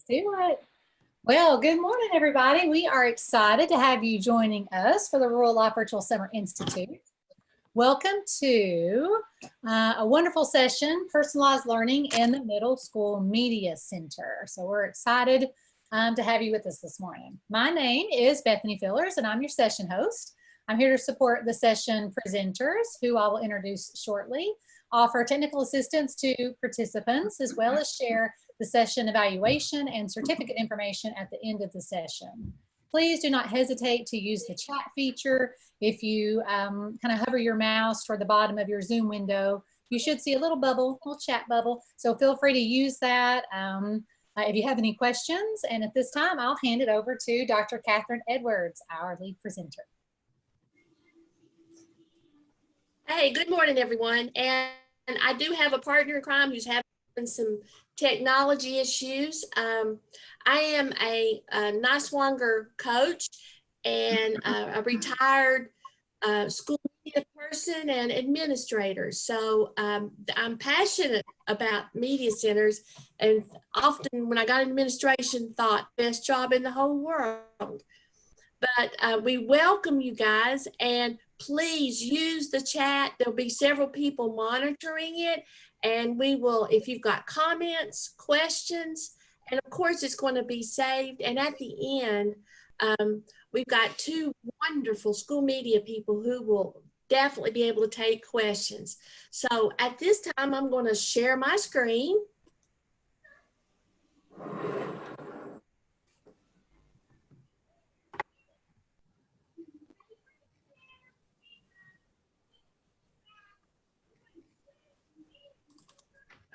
do it. Well, good morning, everybody. We are excited to have you joining us for the Rural Life Virtual Summer Institute. Welcome to a wonderful session, Personalized Learning in the Middle School Media Center. So we're excited to have you with us this morning. My name is Bethany Fillers, and I'm your session host. I'm here to support the session presenters, who I will introduce shortly, offer technical assistance to participants, as well as share the session evaluation and certificate information at the end of the session. Please do not hesitate to use the chat feature. If you kind of hover your mouse toward the bottom of your Zoom window, you should see a little bubble, little chat bubble. So feel free to use that if you have any questions. And at this time, I'll hand it over to Dr. Catherine Edwards, our lead presenter. Hey, good morning, everyone. And I do have a partner in crime who's having some technology issues. I am a Niswonger coach and a retired school media person and administrator. So I'm passionate about media centers, and often when I got in administration, thought best job in the whole world. But we welcome you guys, and please use the chat. There'll be several people monitoring it, and we will, if you've got comments, questions, and of course it's going to be saved. And at the end, we've got two wonderful school media people who will definitely be able to take questions. So at this time, I'm going to share my screen.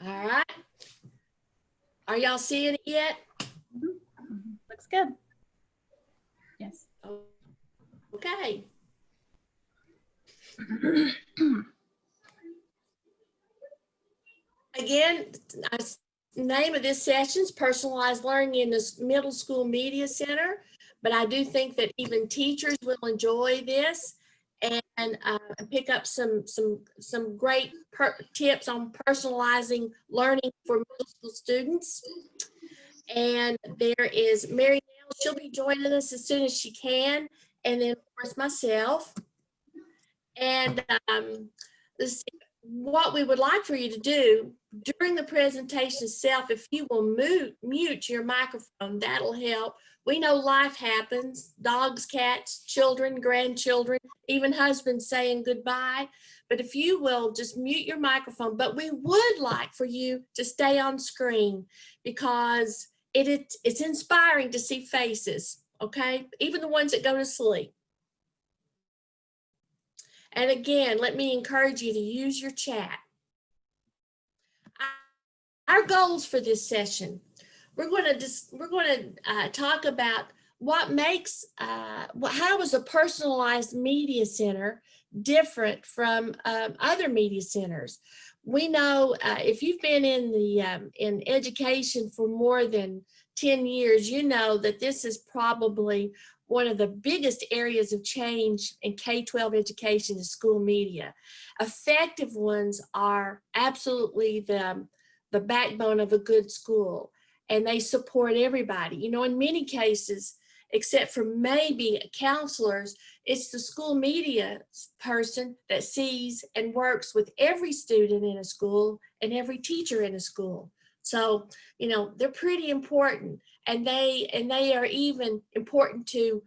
All right. Are y'all seeing it yet? Looks good. Yes. Okay. Again, the name of this session is Personalized Learning in the Middle School Media Center, but I do think that even teachers will enjoy this and pick up some great tips on personalizing learning for middle school students. And there is Mary Nell. She'll be joining us as soon as she can, and then of course myself. And what we would like for you to do during the presentation itself, if you will mute your microphone, that'll help. We know life happens, dogs, cats, children, grandchildren, even husbands saying goodbye. But if you will just mute your microphone, but we would like for you to stay on screen, because it's inspiring to see faces, okay? Even the ones that go to sleep. And again, let me encourage you to use your chat. Our goals for this session, we're going to talk about what makes, how is a personalized media center different from other media centers. We know if you've been in the in education for more than 10 years, you know that this is probably one of the biggest areas of change in K-12 education is school media. Effective ones are absolutely the backbone of a good school, and they support everybody. You know, in many cases, except for maybe counselors, it's the school media person that sees and works with every student in a school and every teacher in a school. So, you know, they're pretty important, and they are even important to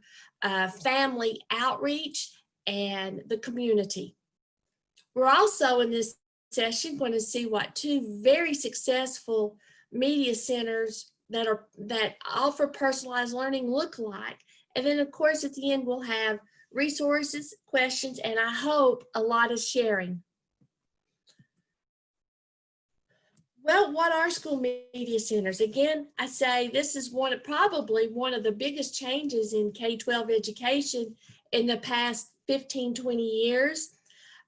family outreach and the community. We're also in this session going to see what two very successful media centers that offer personalized learning look like. And then of course at the end we'll have resources, questions, and I hope a lot of sharing. Well, what are school media centers? Again, I say this is probably one of the biggest changes in K-12 education in the past 15, 20 years.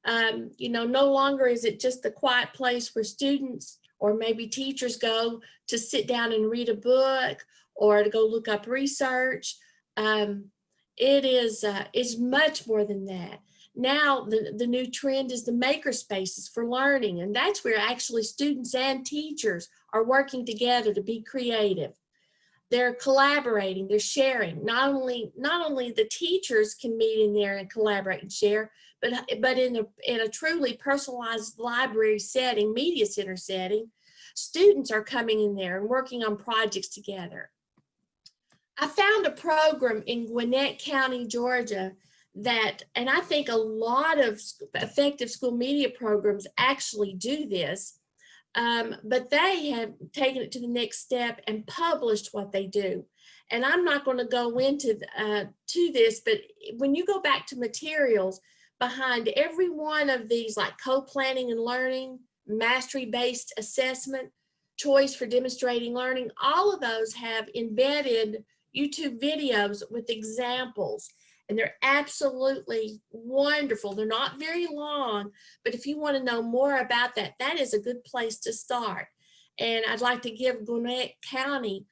You know, no longer is it just the quiet place where students or maybe teachers go to sit down and read a book or to go look up research. It's much more than that. Now, the new trend is the maker spaces for learning, and that's where actually students and teachers are working together to be creative. they're collaborating, they're sharing. Not only the teachers can meet in there and collaborate and share, but in a truly personalized library setting, media center setting, students are coming in there and working on projects together. I found a program in Gwinnett County, Georgia, and I think a lot of effective school media programs actually do this, but they have taken it to the next step and published what they do. And I'm not going to go into to this, but when you go back to materials behind every one of these, like co-planning and learning, mastery-based assessment, choice for demonstrating learning, all of those have embedded YouTube videos with examples, and they're absolutely wonderful. They're not very long, but if you want to know more about that, that is a good place to start. And I'd like to give Gwinnett County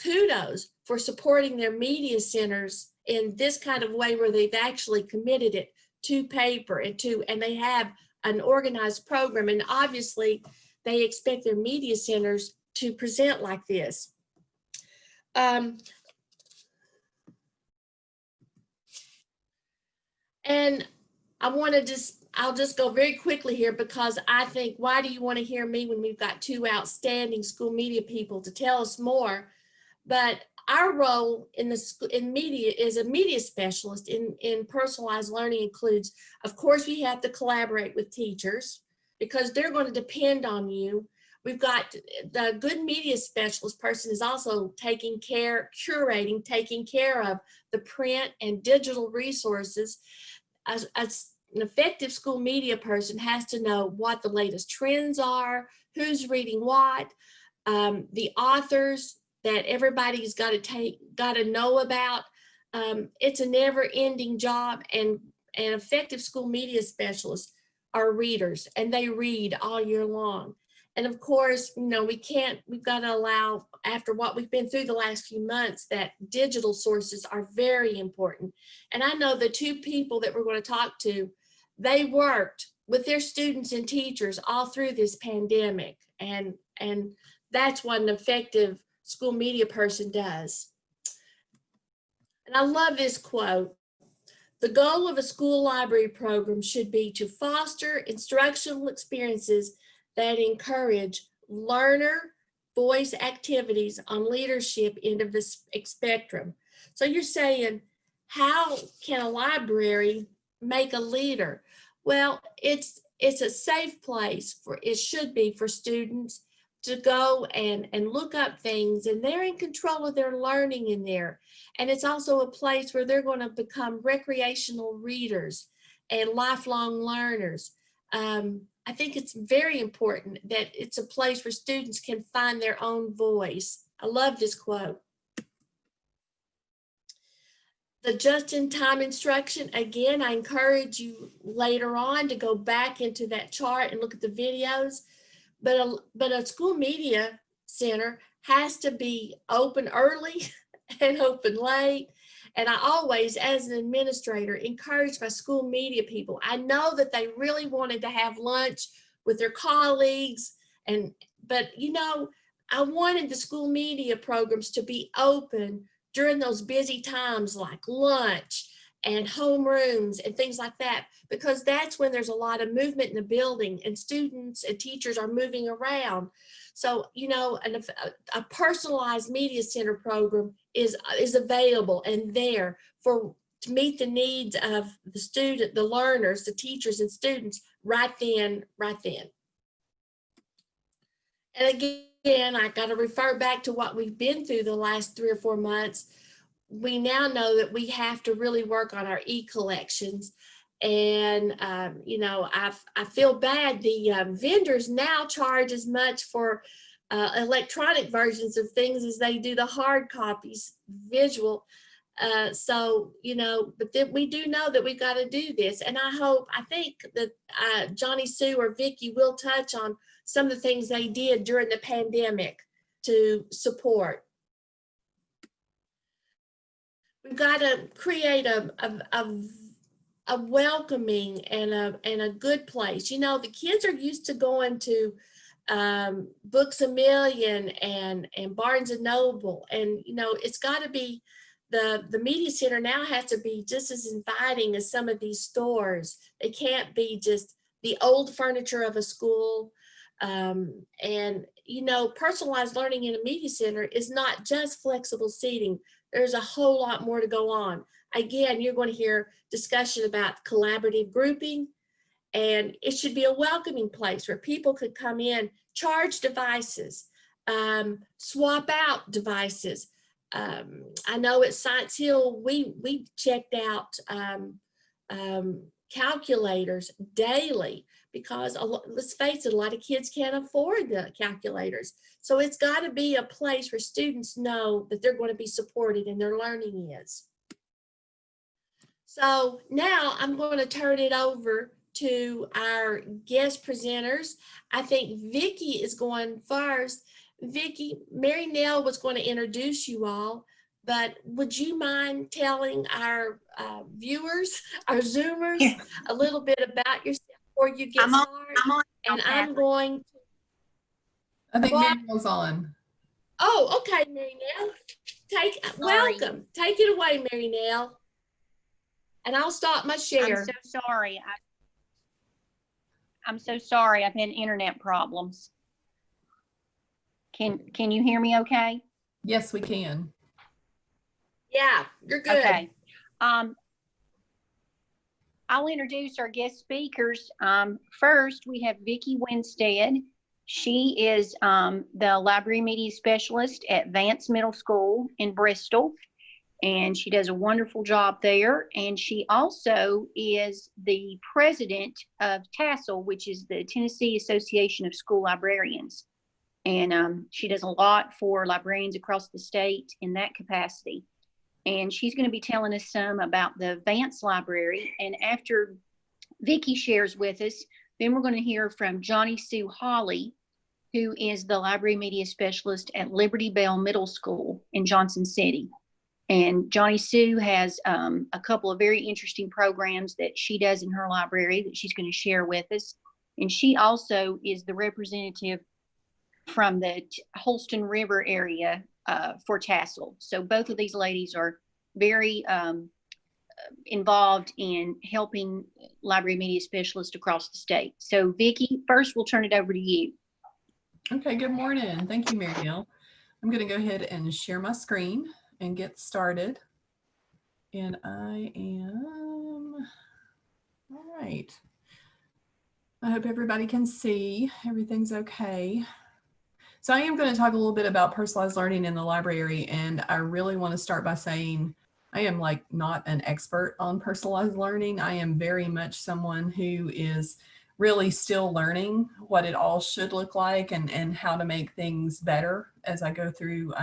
kudos for supporting their media centers in this kind of way, where they've actually committed it to paper and they have an organized program, and obviously they expect their media centers to present like this. And I'll just go very quickly here, because I think, why do you want to hear me when we've got two outstanding school media people to tell us more? But our role in media is a media specialist in personalized learning includes, of course, we have to collaborate with teachers because they're going to depend on you. We've got the good media specialist person is also taking care of the print and digital resources. As an effective school media person has to know what the latest trends are, who's reading what, the authors that everybody's got to know about. It's a never-ending job, and effective school media specialists are readers, and they read all year long. And of course, we've got to allow, after what we've been through the last few months, that digital sources are very important. And I know the two people that we're going to talk to, they worked with their students and teachers all through this pandemic. And that's what an effective school media person does. And I love this quote. The goal of a school library program should be to foster instructional experiences that encourage learner voice activities on leadership end of the spectrum. So you're saying, how can a library make a leader? Well, it's a safe place it should be for students to go and look up things, and they're in control of their learning in there. And it's also a place where they're going to become recreational readers and lifelong learners. I think it's very important that it's a place where students can find their own voice. I love this quote. The just-in-time instruction, again, I encourage you later on to go back into that chart and look at the videos. But a school media center has to be open early and open late. And I always, as an administrator, encourage my school media people. I know that they really wanted to have lunch with their colleagues, but I wanted the school media programs to be open during those busy times like lunch and homerooms and things like that, because that's when there's a lot of movement in the building and students and teachers are moving around. So, a personalized media center program is available and there to meet the needs of the learners, the teachers and students right then. And again, I got to refer back to what we've been through the last 3 or 4 months. We now know that we have to really work on our e-collections. And, I feel bad. The vendors now charge as much for electronic versions of things as they do the hard copies, visual. But then we do know that we've got to do this. And I think that Johnny Sue or Vicki will touch on some of the things they did during the pandemic to support. We've got to create a welcoming and a good place. The kids are used to going to Books A Million and Barnes and Noble. And, it's got to be, the media center now has to be just as inviting as some of these stores. They can't be just the old furniture of a school. And, personalized learning in a media center is not just flexible seating. There's a whole lot more to go on. Again, you're going to hear discussion about collaborative grouping, and it should be a welcoming place where people could come in, charge devices, swap out devices. I know at Science Hill, we checked out calculators daily because let's face it, a lot of kids can't afford the calculators. So it's got to be a place where students know that they're going to be supported and their learning is. So now I'm going to turn it over to our guest presenters. I think Vicki is going first. Vicki, Mary Nell was going to introduce you all, but would you mind telling our viewers, our Zoomers, a little bit about yourself before you get started? I'm going to. I think Mary Nell's on. Oh, okay, Mary Nell. Welcome. Take it away, Mary Nell. And I'll stop my share. I'm so sorry. I'm so sorry. I've had internet problems. Can you hear me okay? Yes, we can. Yeah, you're good. Okay. I'll introduce our guest speakers. First, we have Vicki Winstead. She is the library media specialist at Vance Middle School in Bristol, and she does a wonderful job there. And she also is the president of TASL, which is the Tennessee Association of School Librarians. And she does a lot for librarians across the state in that capacity. And she's going to be telling us some about the Vance Library. And after Vicki shares with us, then we're going to hear from Johnny Sue Hawley, who is the library media specialist at Liberty Bell Middle School in Johnson City. And Johnny Sue has a couple of very interesting programs that she does in her library that she's going to share with us. And she also is the representative from the Holston River area for TASL. So both of these ladies are very involved in helping library media specialists across the state. So Vicki, first we'll turn it over to you. Okay, good morning. Thank you, Mary Nell. I'm going to go ahead and share my screen and get started. And I am, all right. I hope everybody can see everything's okay. So I am going to talk a little bit about personalized learning in the library, and I really want to start by saying I am not an expert on personalized learning. I am very much someone who is really still learning what it all should look like and how to make things better as I go through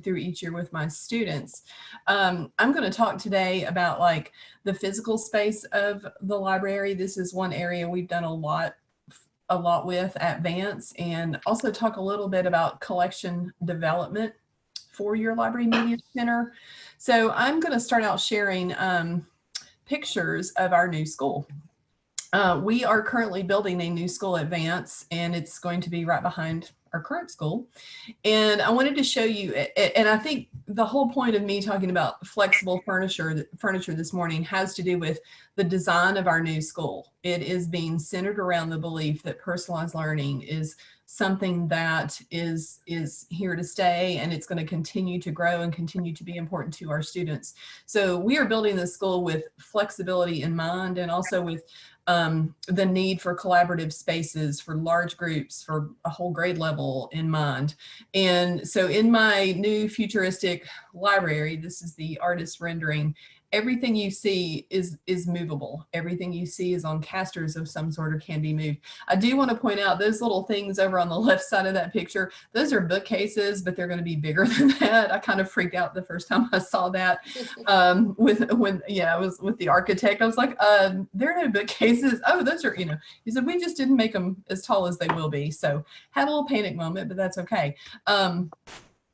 each year with my students. I'm going to talk today about the physical space of the library. This is one area we've done a lot with at Vance, and also talk a little bit about collection development for your library media center. So I'm going to start out sharing pictures of our new school. We are currently building a new school at Vance, and it's going to be right behind our current school. And I wanted to show you, and I think the whole point of me talking about flexible furniture this morning has to do with the design of our new school. It is being centered around the belief that personalized learning is something that is here to stay, and it's going to continue to grow and continue to be important to our students. So we are building this school with flexibility in mind, and also with the need for collaborative spaces for large groups for a whole grade level in mind. And so in my new futuristic library, this is the artist rendering, everything you see is movable. Everything you see is on casters of some sort or can be moved. I do want to point out those little things over on the left side of that picture, those are bookcases, but they're going to be bigger than that. I kind of freaked out the first time I saw that. I was with the architect. I was like, there are no bookcases. Oh, those are, he said, we just didn't make them as tall as they will be. So had a little panic moment, but that's okay.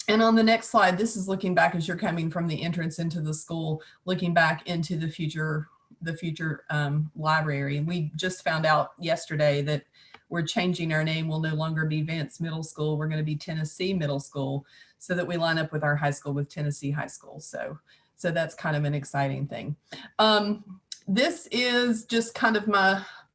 And on the next slide, this is looking back as you're coming from the entrance into the school, looking back into the future library. We just found out yesterday that we're changing our name. We'll no longer be Vance Middle School. We're going to be Tennessee Middle School, so that we line up with our high school, with Tennessee High School. So that's kind of an exciting thing. This is just kind of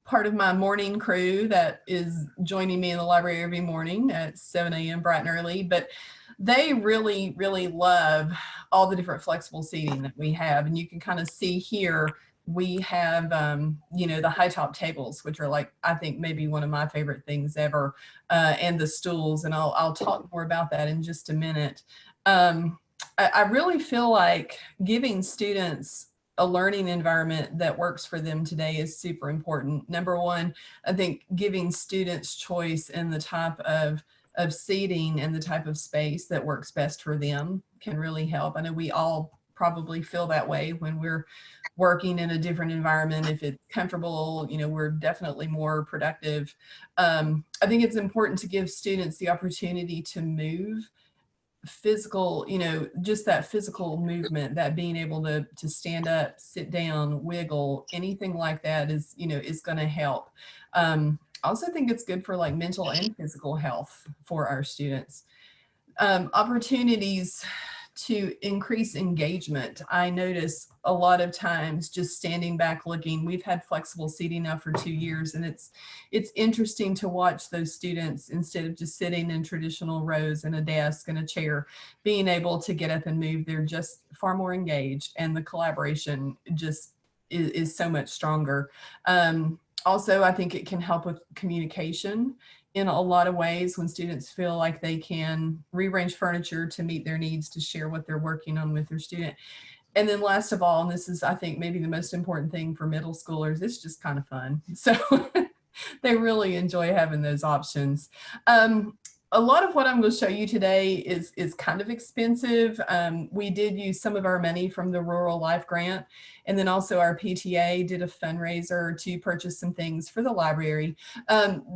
part of my morning crew that is joining me in the library every morning at 7 a.m. bright and early. But they really, really love all the different flexible seating that we have. And you can kind of see here, we have, you know, the high top tables, which are like, I think maybe one of my favorite things ever, and the stools. And I'll talk more about that in just a minute. I really feel like giving students a learning environment that works for them today is super important. Number one, I think giving students choice in the type of seating and the type of space that works best for them can really help. I know we all probably feel that way when we're working in a different environment. If it's comfortable, you know, we're definitely more productive. I think it's important to give students the opportunity to move, physical, you know, just that physical movement, that being able to stand up, sit down, wiggle, anything like that is, you know, is going to help. I also think it's good for like mental and physical health for our students. Opportunities to increase engagement. I notice a lot of times just standing back looking. We've had flexible seating now for 2 years, and it's interesting to watch those students, instead of just sitting in traditional rows in a desk and a chair, being able to get up and move. They're just far more engaged, and the collaboration just is so much stronger. Also, I think it can help with communication in a lot of ways, when students feel like they can rearrange furniture to meet their needs, to share what they're working on with their student. And then last of all, and this is, I think, maybe the most important thing for middle schoolers, it's just kind of fun. So they really enjoy having those options. A lot of what I'm going to show you today is kind of expensive. We did use some of our money from the Rural Life Grant, and then also our PTA did a fundraiser to purchase some things for the library.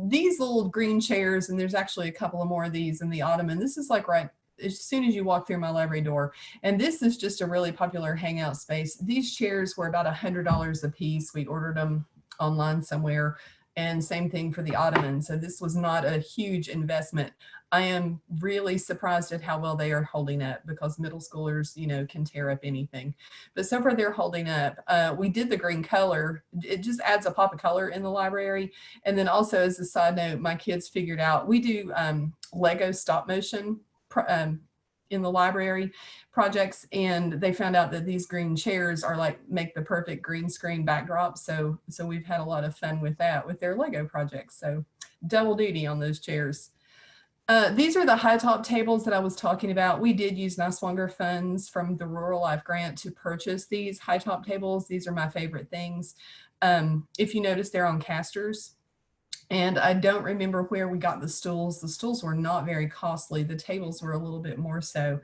These little green chairs, and there's actually a couple of more of these in the ottoman. This is like right as soon as you walk through my library door. And this is just a really popular hangout space. These chairs were about $100 a piece. We ordered them online somewhere. And same thing for the ottoman. So this was not a huge investment. I am really surprised at how well they are holding up, because middle schoolers, you know, can tear up anything. But so far they're holding up. We did the green color. It just adds a pop of color in the library. And then also, as a side note, my kids figured out, we do Lego stop motion in the library projects, and they found out that these green chairs are like, make the perfect green screen backdrop. So we've had a lot of fun with that, with their Lego projects. So double duty on those chairs. These are the high top tables that I was talking about. We did use NISWANGR funds from the Rural Life Grant to purchase these high top tables. These are my favorite things. If you notice, they're on casters. And I don't remember where we got the stools. The stools were not very costly. The tables were a little bit more so.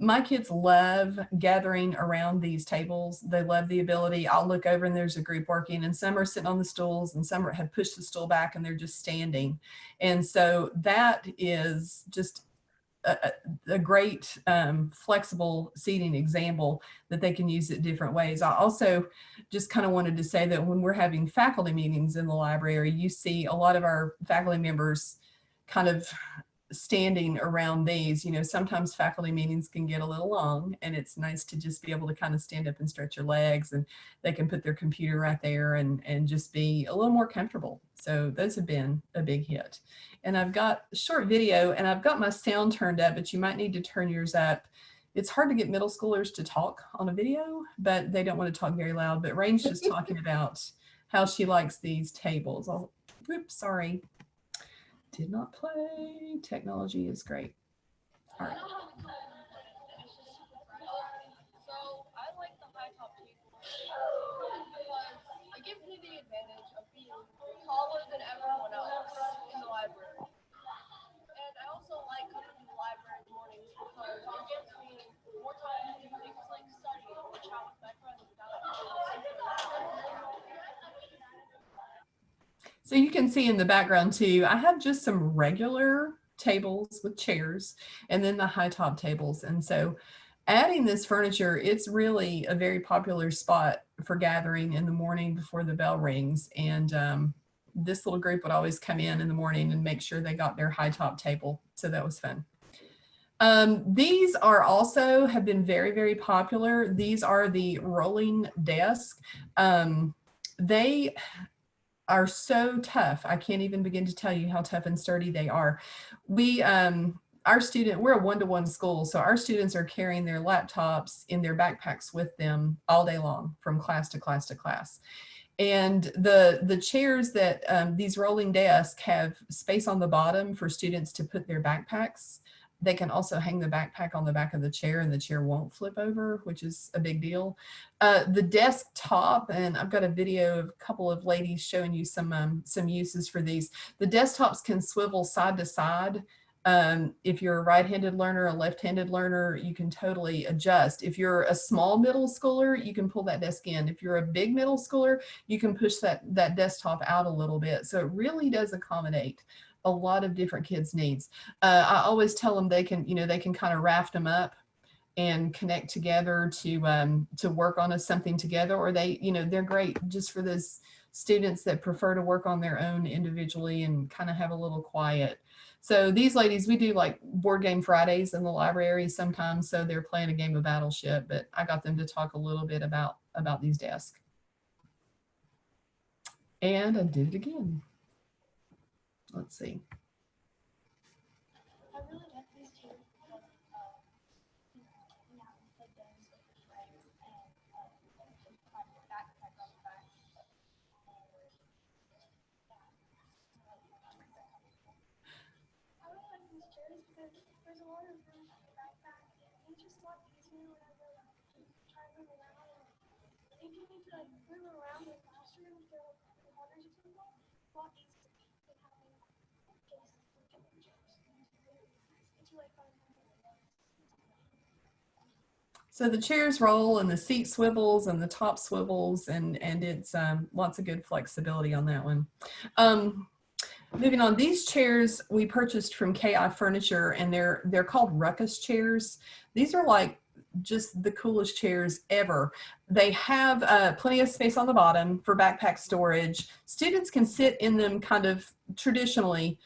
My kids love gathering around these tables. They love the ability, I'll look over and there's a group working, and some are sitting on the stools and some have pushed the stool back and they're just standing. And so that is just a great flexible seating example that they can use it different ways. I also just kind of wanted to say that when we're having faculty meetings in the library, you see a lot of our faculty members kind of standing around these. You know, sometimes faculty meetings can get a little long, and it's nice to just be able to kind of stand up and stretch your legs, and they can put their computer right there and just be a little more comfortable. So those have been a big hit. And I've got a short video, and I've got my sound turned up, but you might need to turn yours up. It's hard to get middle schoolers to talk on a video, but they don't want to talk very loud. But Rain's just talking about how she likes these tables. Oops, sorry. Did not play. Technology is great. All right. So I like the high top table because it gives me the advantage of being taller than everyone else in the library. And I also like coming to the library in the mornings because it gives me more time to do things like study or chat with my friends without So you can see in the background too, I have just some regular tables with chairs and then the high top tables. And so adding this furniture, it's really a very popular spot for gathering in the morning before the bell rings. And this little group would always come in the morning and make sure they got their high top table. So that was fun. These are also have been very, very popular. These are the rolling desk. They are so tough. I can't even begin to tell you how tough and sturdy they are. We're a one-to-one school, so our students are carrying their laptops in their backpacks with them all day long from class to class to class. And the chairs that these rolling desks have space on the bottom for students to put their backpacks. They can also hang the backpack on the back of the chair and the chair won't flip over, which is a big deal. The desk top, and I've got a video of a couple of ladies showing you some uses for these. The desktops can swivel side to side. If you're a right-handed learner, a left-handed learner, you can totally adjust. If you're a small middle schooler, you can pull that desk in. If you're a big middle schooler, you can push that desktop out a little bit. So it really does accommodate a lot of different kids' needs. I always tell them they can kind of raft them up and connect together to work on something together, or they're great just for those students that prefer to work on their own individually and kind of have a little quiet. So these ladies, we do like board game Fridays in the library sometimes, so they're playing a game of Battleship, but I got them to talk a little bit about these desks. And I did it again. Let's see. I really like these chairs because we have them put down with the legs and kind of backpack on the back. I really like these chairs because there's a lot of room for the backpack and it's just a lot easier whenever you try to move around. And if you need to move around the classroom to the others or something, it's a lot easier than having it's really fun. So the chairs roll and the seat swivels and the top swivels, and it's lots of good flexibility on that one. Moving on, these chairs we purchased from KI Furniture, and they're called ruckus chairs. These are like just the coolest chairs ever. They have plenty of space on the bottom for backpack storage. Students can sit in them kind of traditionally,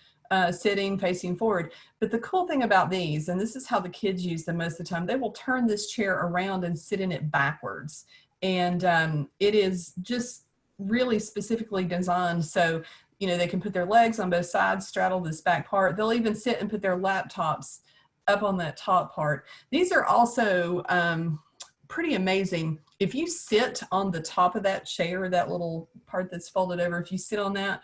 sitting facing forward. But the cool thing about these, and this is how the kids use them most of the time, they will turn this chair around and sit in it backwards. And it is just really specifically designed so they can put their legs on both sides, straddle this back part. They'll even sit and put their laptops up on that top part. These are also pretty amazing. If you sit on the top of that chair, that little part that's folded over, if you sit on that,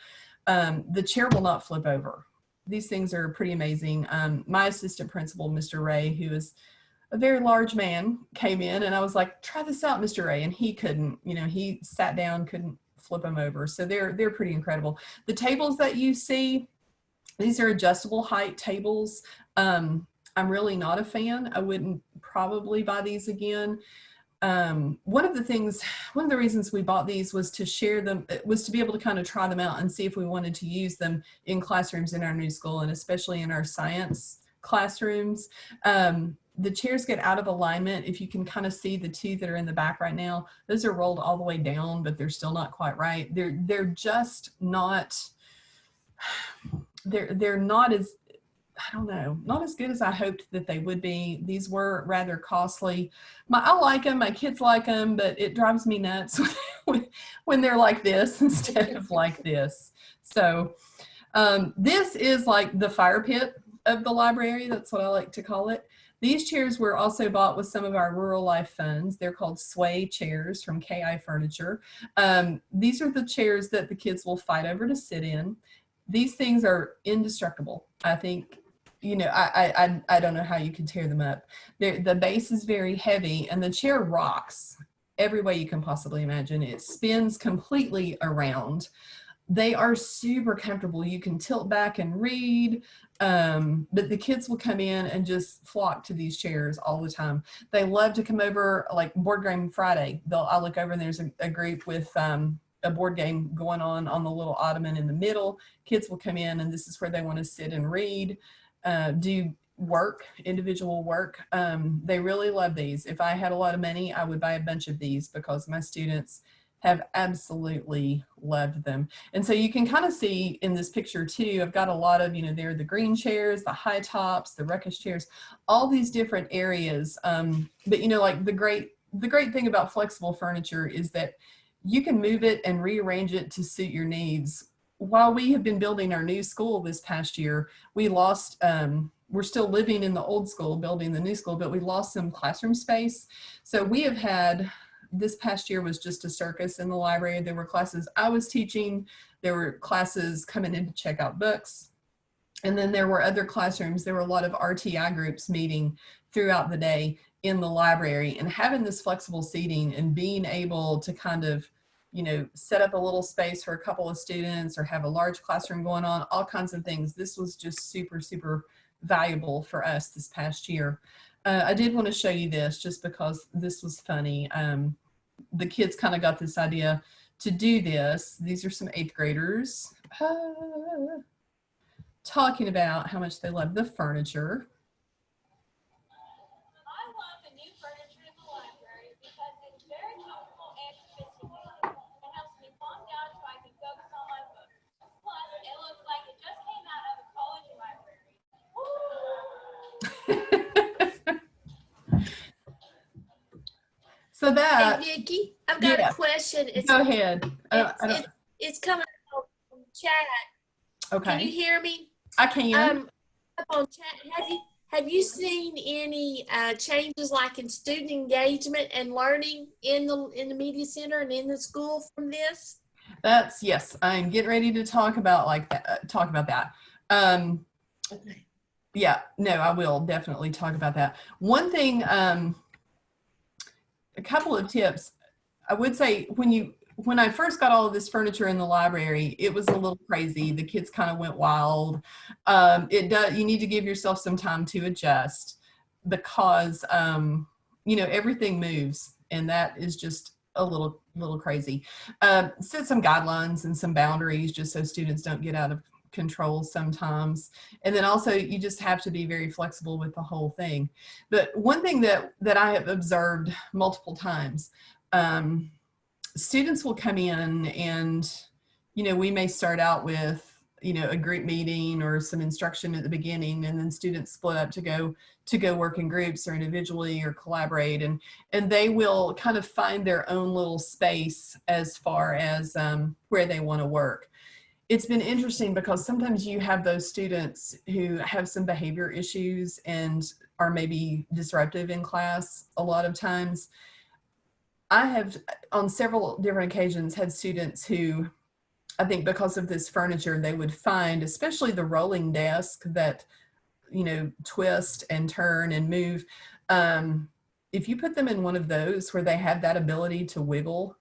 the chair will not flip over. These things are pretty amazing. My assistant principal, Mr. Ray, who is a very large man, came in and I was like, try this out, Mr. Ray. And he couldn't, he sat down, couldn't flip them over. So they're pretty incredible. The tables that you see, these are adjustable height tables. I'm really not a fan. I wouldn't probably buy these again. One of the reasons we bought these was to share them, was to be able to kind of try them out and see if we wanted to use them in classrooms in our new school, and especially in our science classrooms. The chairs get out of alignment. If you can kind of see the two that are in the back right now, those are rolled all the way down, but they're still not quite right. They're just not, they're not as, I don't know, not as good as I hoped that they would be. These were rather costly. I like them, my kids like them, but it drives me nuts when they're like this instead of like this. So this is like the fire pit of the library. That's what I like to call it. These chairs were also bought with some of our rural life funds. They're called sway chairs from KI Furniture. These are the chairs that the kids will fight over to sit in. These things are indestructible. I think, I don't know how you could tear them up. The base is very heavy and the chair rocks every way you can possibly imagine. It spins completely around. They are super comfortable. You can tilt back and read, but the kids will come in and just flock to these chairs all the time. They love to come over, like Board Game Friday. I'll look over and there's a group with a board game going on the little ottoman in the middle. Kids will come in and this is where they want to sit and read, do work, individual work. They really love these. If I had a lot of money, I would buy a bunch of these because my students have absolutely loved them. And so you can kind of see in this picture too, I've got a lot of, there are the green chairs, the high tops, the ruckus chairs, all these different areas. But like the great thing about flexible furniture is that you can move it and rearrange it to suit your needs. While we have been building our new school this past year, we lost, we're still living in the old school, building the new school, but we lost some classroom space. So we have had, this past year was just a circus in the library. There were classes I was teaching, there were classes coming in to check out books. And then there were other classrooms. There were a lot of RTI groups meeting throughout the day in the library, and having this flexible seating and being able to kind of, set up a little space for a couple of students or have a large classroom going on, all kinds of things. This was just super, super valuable for us this past year. I did want to show you this just because this was funny. The kids kind of got this idea to do this. These are some 8th graders talking about how much they love the furniture. I love the new furniture in the library because it's very comfortable and sophisticated. It helps me calm down so I can focus on my book. Plus, it looks like it just came out of a college library. So that, Hey, Vicki, I've got yeah. a question. Go ahead. It's coming from chat. Okay. Can you hear me? I can. Up on chat, have you seen any changes like in student engagement and learning in the media center and in the school from this? Yes, I'm getting ready to talk about that. Okay. Yeah, no, I will definitely talk about that. One thing, a couple of tips. I would say when I first got all of this furniture in the library, it was a little crazy. The kids kind of went wild. You need to give yourself some time to adjust because, everything moves, and that is just a little crazy. Set some guidelines and some boundaries just so students don't get out of control sometimes. And then also you just have to be very flexible with the whole thing. But one thing that I have observed multiple times, students will come in and, we may start out with, a group meeting or some instruction at the beginning, and then students split up to go work in groups or individually or collaborate, and they will kind of find their own little space as far as where they want to work. It's been interesting because sometimes you have those students who have some behavior issues and are maybe disruptive in class. A lot of times I have on several different occasions had students who, I think because of this furniture, they would find, especially the rolling desk that, twist and turn and move. If you put them in one of those where they have that ability to wiggle,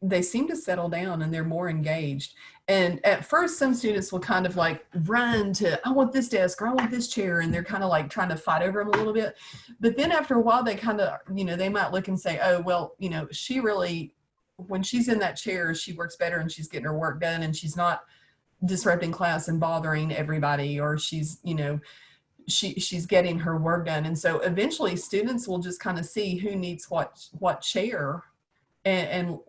they seem to settle down and they're more engaged. And at first, some students will kind of like run to, I want this desk or I want this chair. And they're kind of like trying to fight over them a little bit. But then after a while, they kind of, they might look and say, oh, well, she really, when she's in that chair, she works better and she's getting her work done and she's not disrupting class and bothering everybody, or she's, she's getting her work done. And so eventually students will just kind of see who needs what chair and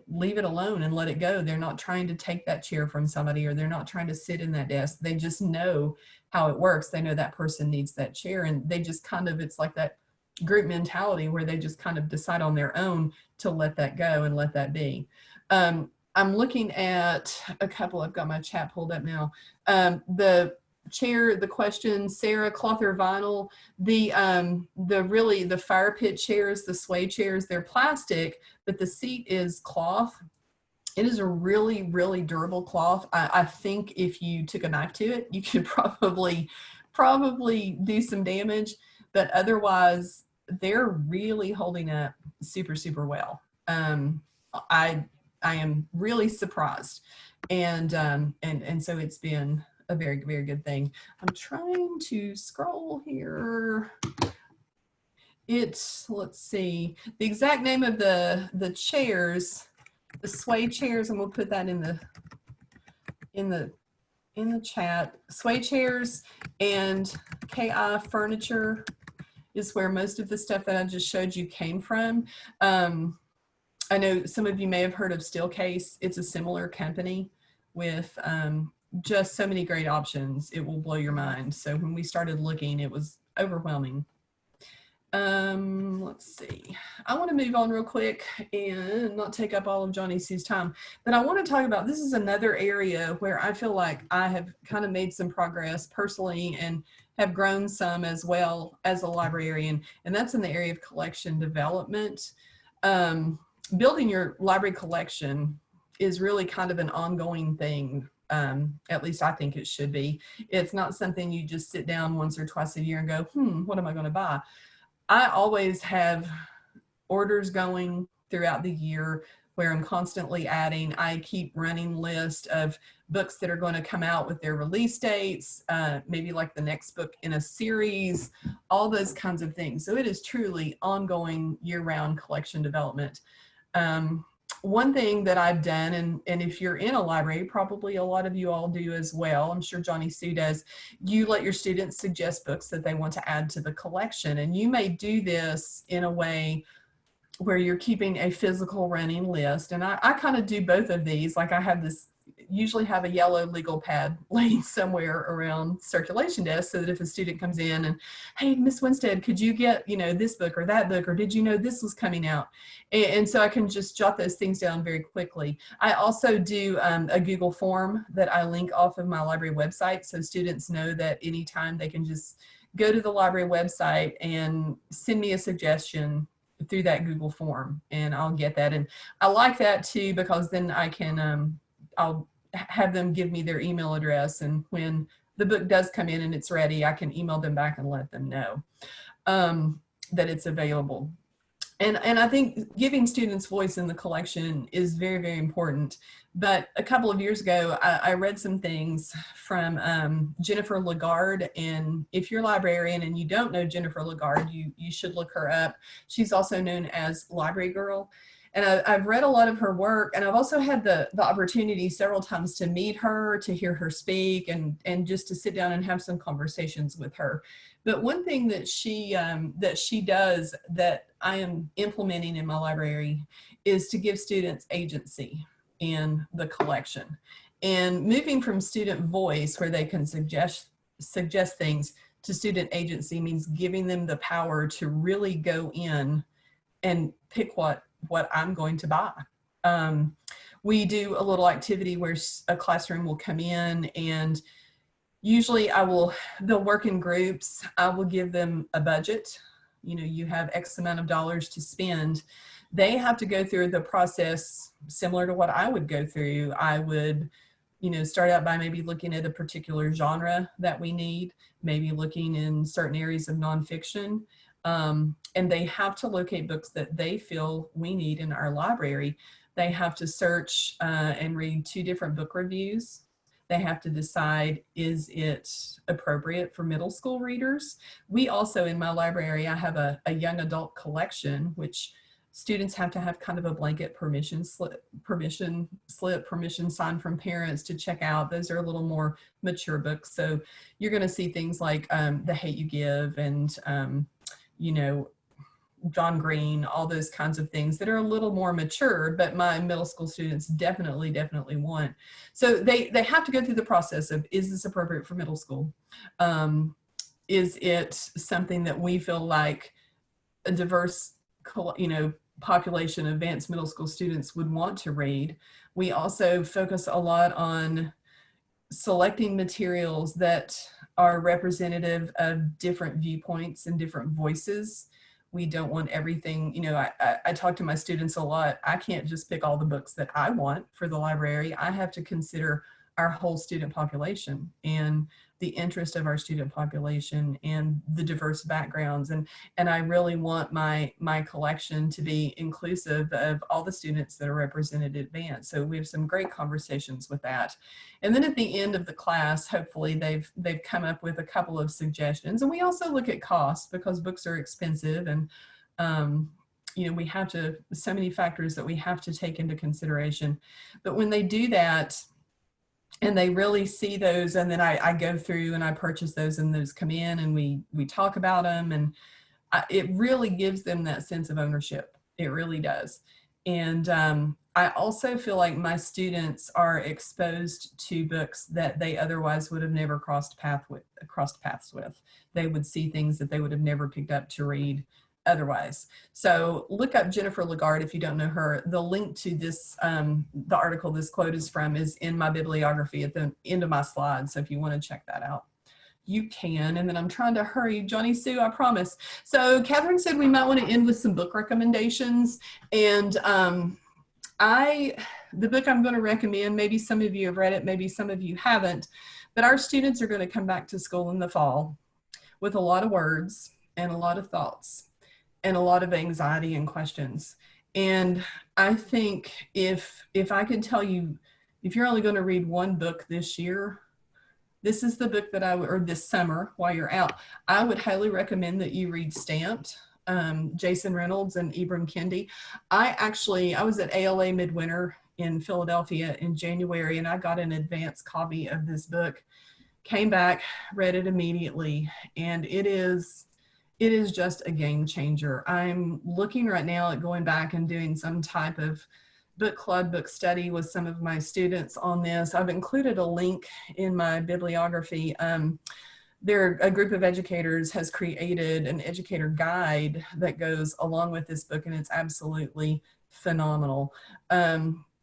leave it alone and let it go. They're not trying to take that chair from somebody, or they're not trying to sit in that desk. They just know how it works. They know that person needs that chair, and they just kind of, it's like that group mentality where they just kind of decide on their own to let that go and let that be. I'm looking at a couple, I've got my chat pulled up now. The chair, the question, Sarah, cloth or vinyl, the fire pit chairs, the sway chairs, they're plastic, but the seat is cloth. It is a really, really durable cloth. I think if you took a knife to it, you could probably do some damage, but otherwise they're really holding up super, super well. I am really surprised. And so it's been a very, very good thing. I'm trying to scroll here. Let's see, the exact name of the chairs, the sway chairs, and we'll put that in the chat. Sway chairs and KI Furniture is where most of the stuff that I just showed you came from. I know some of you may have heard of Steelcase. It's a similar company with just so many great options. It will blow your mind. So when we started looking, it was overwhelming. Let's see. I want to move on real quick and not take up all of Johnny C's time, but I want to talk about, this is another area where I feel like I have kind of made some progress personally and have grown some as well as a librarian, and that's in the area of collection development. Building your library collection is really kind of an ongoing thing. At least I think it should be. It's not something you just sit down once or twice a year and go, what am I going to buy? I always have orders going throughout the year where I'm constantly adding. I keep running lists of books that are going to come out with their release dates, maybe like the next book in a series, all those kinds of things. So it is truly ongoing year-round collection development. One thing that I've done, and if you're in a library, probably a lot of you all do as well, I'm sure Johnny Sue does, you let your students suggest books that they want to add to the collection. And you may do this in a way where you're keeping a physical running list. And I kind of do both of these. Like I have this, usually have a yellow legal pad laying somewhere around circulation desk so that if a student comes in and, hey, Miss Winstead, could you get, this book or that book, or did you know this was coming out? And so I can just jot those things down very quickly. I also do a Google form that I link off of my library website, so students know that anytime they can just go to the library website and send me a suggestion through that Google form, and I'll get that. And I like that too, because then I can, I'll have them give me their email address, and when the book does come in and it's ready, I can email them back and let them know that it's available. And I think giving students voice in the collection is very, very important. But a couple of years ago, I read some things from Jennifer Lagarde. And if you're a librarian and you don't know Jennifer Lagarde, you should look her up. She's also known as Library Girl. And I've read a lot of her work, and I've also had the opportunity several times to meet her, to hear her speak, and just to sit down and have some conversations with her. But one thing that she does that I am implementing in my library is to give students agency in the collection, and moving from student voice, where they can suggest things, to student agency means giving them the power to really go in and pick what I'm going to buy. We do a little activity where a classroom will come in, and usually they'll work in groups. I will give them a budget. You have X amount of dollars to spend. They have to go through the process similar to what I would go through. I would, start out by maybe looking at a particular genre that we need, maybe looking in certain areas of nonfiction. And they have to locate books that they feel we need in our library. They have to search and read 2 different book reviews. They have to decide, is it appropriate for middle school readers? We also, in my library, I have a young adult collection, which students have to have kind of a blanket permission sign from parents to check out. Those are a little more mature books. So you're going to see things like The Hate U Give and John Green, all those kinds of things that are a little more mature, but my middle school students definitely want. So they have to go through the process of, is this appropriate for middle school? Is it something that we feel like a diverse, population of advanced middle school students would want to read? We also focus a lot on selecting materials that are representative of different viewpoints and different voices. We don't want everything, I talk to my students a lot. I can't just pick all the books that I want for the library. I have to consider our whole student population and the interest of our student population and the diverse backgrounds. And I really want my collection to be inclusive of all the students that are represented at advanced. So we have some great conversations with that. And then at the end of the class, hopefully they've come up with a couple of suggestions. And we also look at costs, because books are expensive, and we have to, so many factors that we have to take into consideration. But when they do that, and they really see those, and then I go through and I purchase those, and those come in, and we talk about them, and it really gives them that sense of ownership. It really does. And I also feel like my students are exposed to books that they otherwise would have never crossed paths with. They would see things that they would have never picked up to read otherwise. So look up Jennifer Lagarde if you don't know her. The link to this, the article this quote is from, is in my bibliography at the end of my slides. So if you want to check that out, you can. And then I'm trying to hurry. Johnny Sue, I promise. So Catherine said we might want to end with some book recommendations. And the book I'm going to recommend, maybe some of you have read it, maybe some of you haven't, but our students are going to come back to school in the fall with a lot of words and a lot of thoughts and a lot of anxiety and questions. And I think if I could tell you, if you're only going to read one book this year, this is the book that or this summer while you're out, I would highly recommend that you read Stamped, Jason Reynolds and Ibram Kendi. I was at ALA Midwinter in Philadelphia in January, and I got an advance copy of this book, came back, read it immediately, and it is just a game changer. I'm looking right now at going back and doing some type of book club, book study with some of my students on this. I've included a link in my bibliography. A group of educators has created an educator guide that goes along with this book, and it's absolutely phenomenal.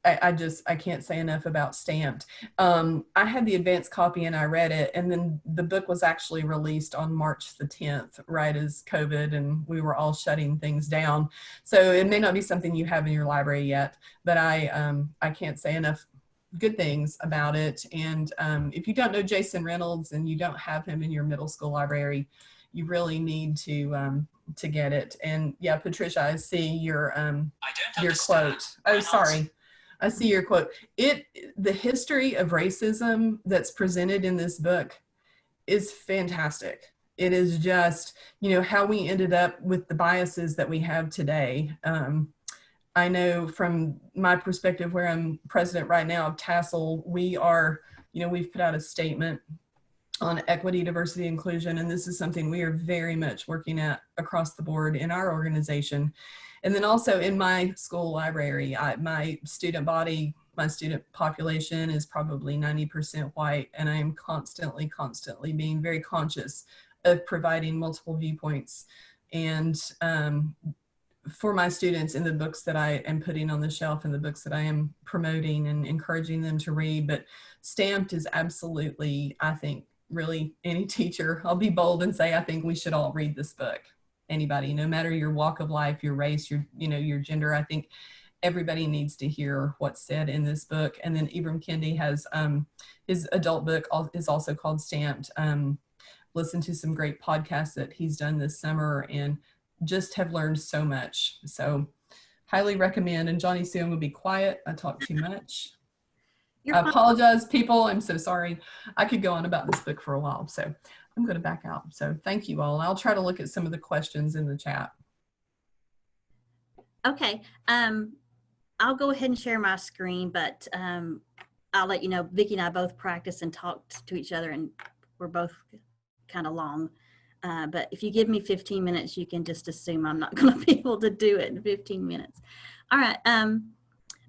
I can't say enough about Stamped. I had the advanced copy and I read it, and then the book was actually released on March the 10th, right as COVID and we were all shutting things down. So it may not be something you have in your library yet, but I can't say enough good things about it. And if you don't know Jason Reynolds and you don't have him in your middle school library, you really need to get it. And yeah, Patricia, I see your quote. Oh, sorry. I see your quote. The history of racism that's presented in this book is fantastic. It is just, how we ended up with the biases that we have today. I know from my perspective, where I'm president right now of TASL, we are, we've put out a statement on equity, diversity, inclusion, and this is something we are very much working at across the board in our organization. And then also in my school library, my student body, my student population is probably 90% white, and I am constantly being very conscious of providing multiple viewpoints. And for my students in the books that I am putting on the shelf and the books that I am promoting and encouraging them to read. But Stamped is absolutely, I think, really any teacher, I'll be bold and say, I think we should all read this book. Anybody, no matter your walk of life, your race, your gender, I think everybody needs to hear what's said in this book. And then Ibram Kendi has his adult book is also called Stamped. Listen to some great podcasts that he's done this summer and just have learned so much. So highly recommend. And Johnny Sue, I'm gonna be quiet. I talk too much. I apologize, people. I'm so sorry. I could go on about this book for a while, so I'm going to back out. So thank you all. I'll try to look at some of the questions in the chat. Okay. I'll go ahead and share my screen, but I'll let you know, Vicki and I both practiced and talked to each other, and we're both kind of long. But if you give me 15 minutes, you can just assume I'm not going to be able to do it in 15 minutes. All right.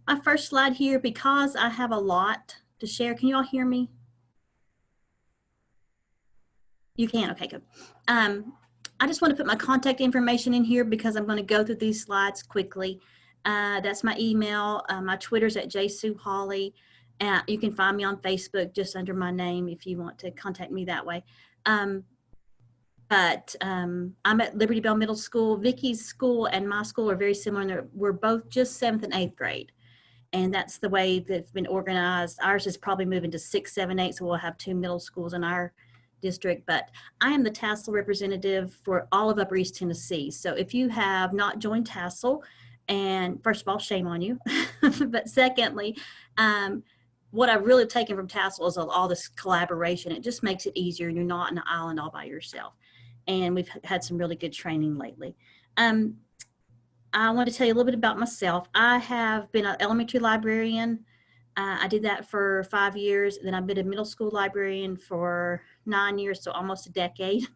My first slide here, because I have a lot to share. Can you all hear me? You can, okay, good. I just want to put my contact information in here because I'm going to go through these slides quickly. That's my email. My Twitter's at jsueholly. You can find me on Facebook just under my name if you want to contact me that way. I'm at Liberty Bell Middle School. Vicki's school and my school are very similar. We're both just 7th and 8th grade. And that's the way that's been organized. Ours is probably moving to 6, 7, 8, so we'll have 2 middle schools in our district. But I am the TASL representative for all of Upper East Tennessee. So if you have not joined TASL, and first of all, shame on you. But secondly, what I've really taken from TASL is all this collaboration. It just makes it easier, and you're not on an island all by yourself. And we've had some really good training lately. I want to tell you a little bit about myself. I have been an elementary librarian. I did that for 5 years. Then I've been a middle school librarian for 9 years, so almost a decade.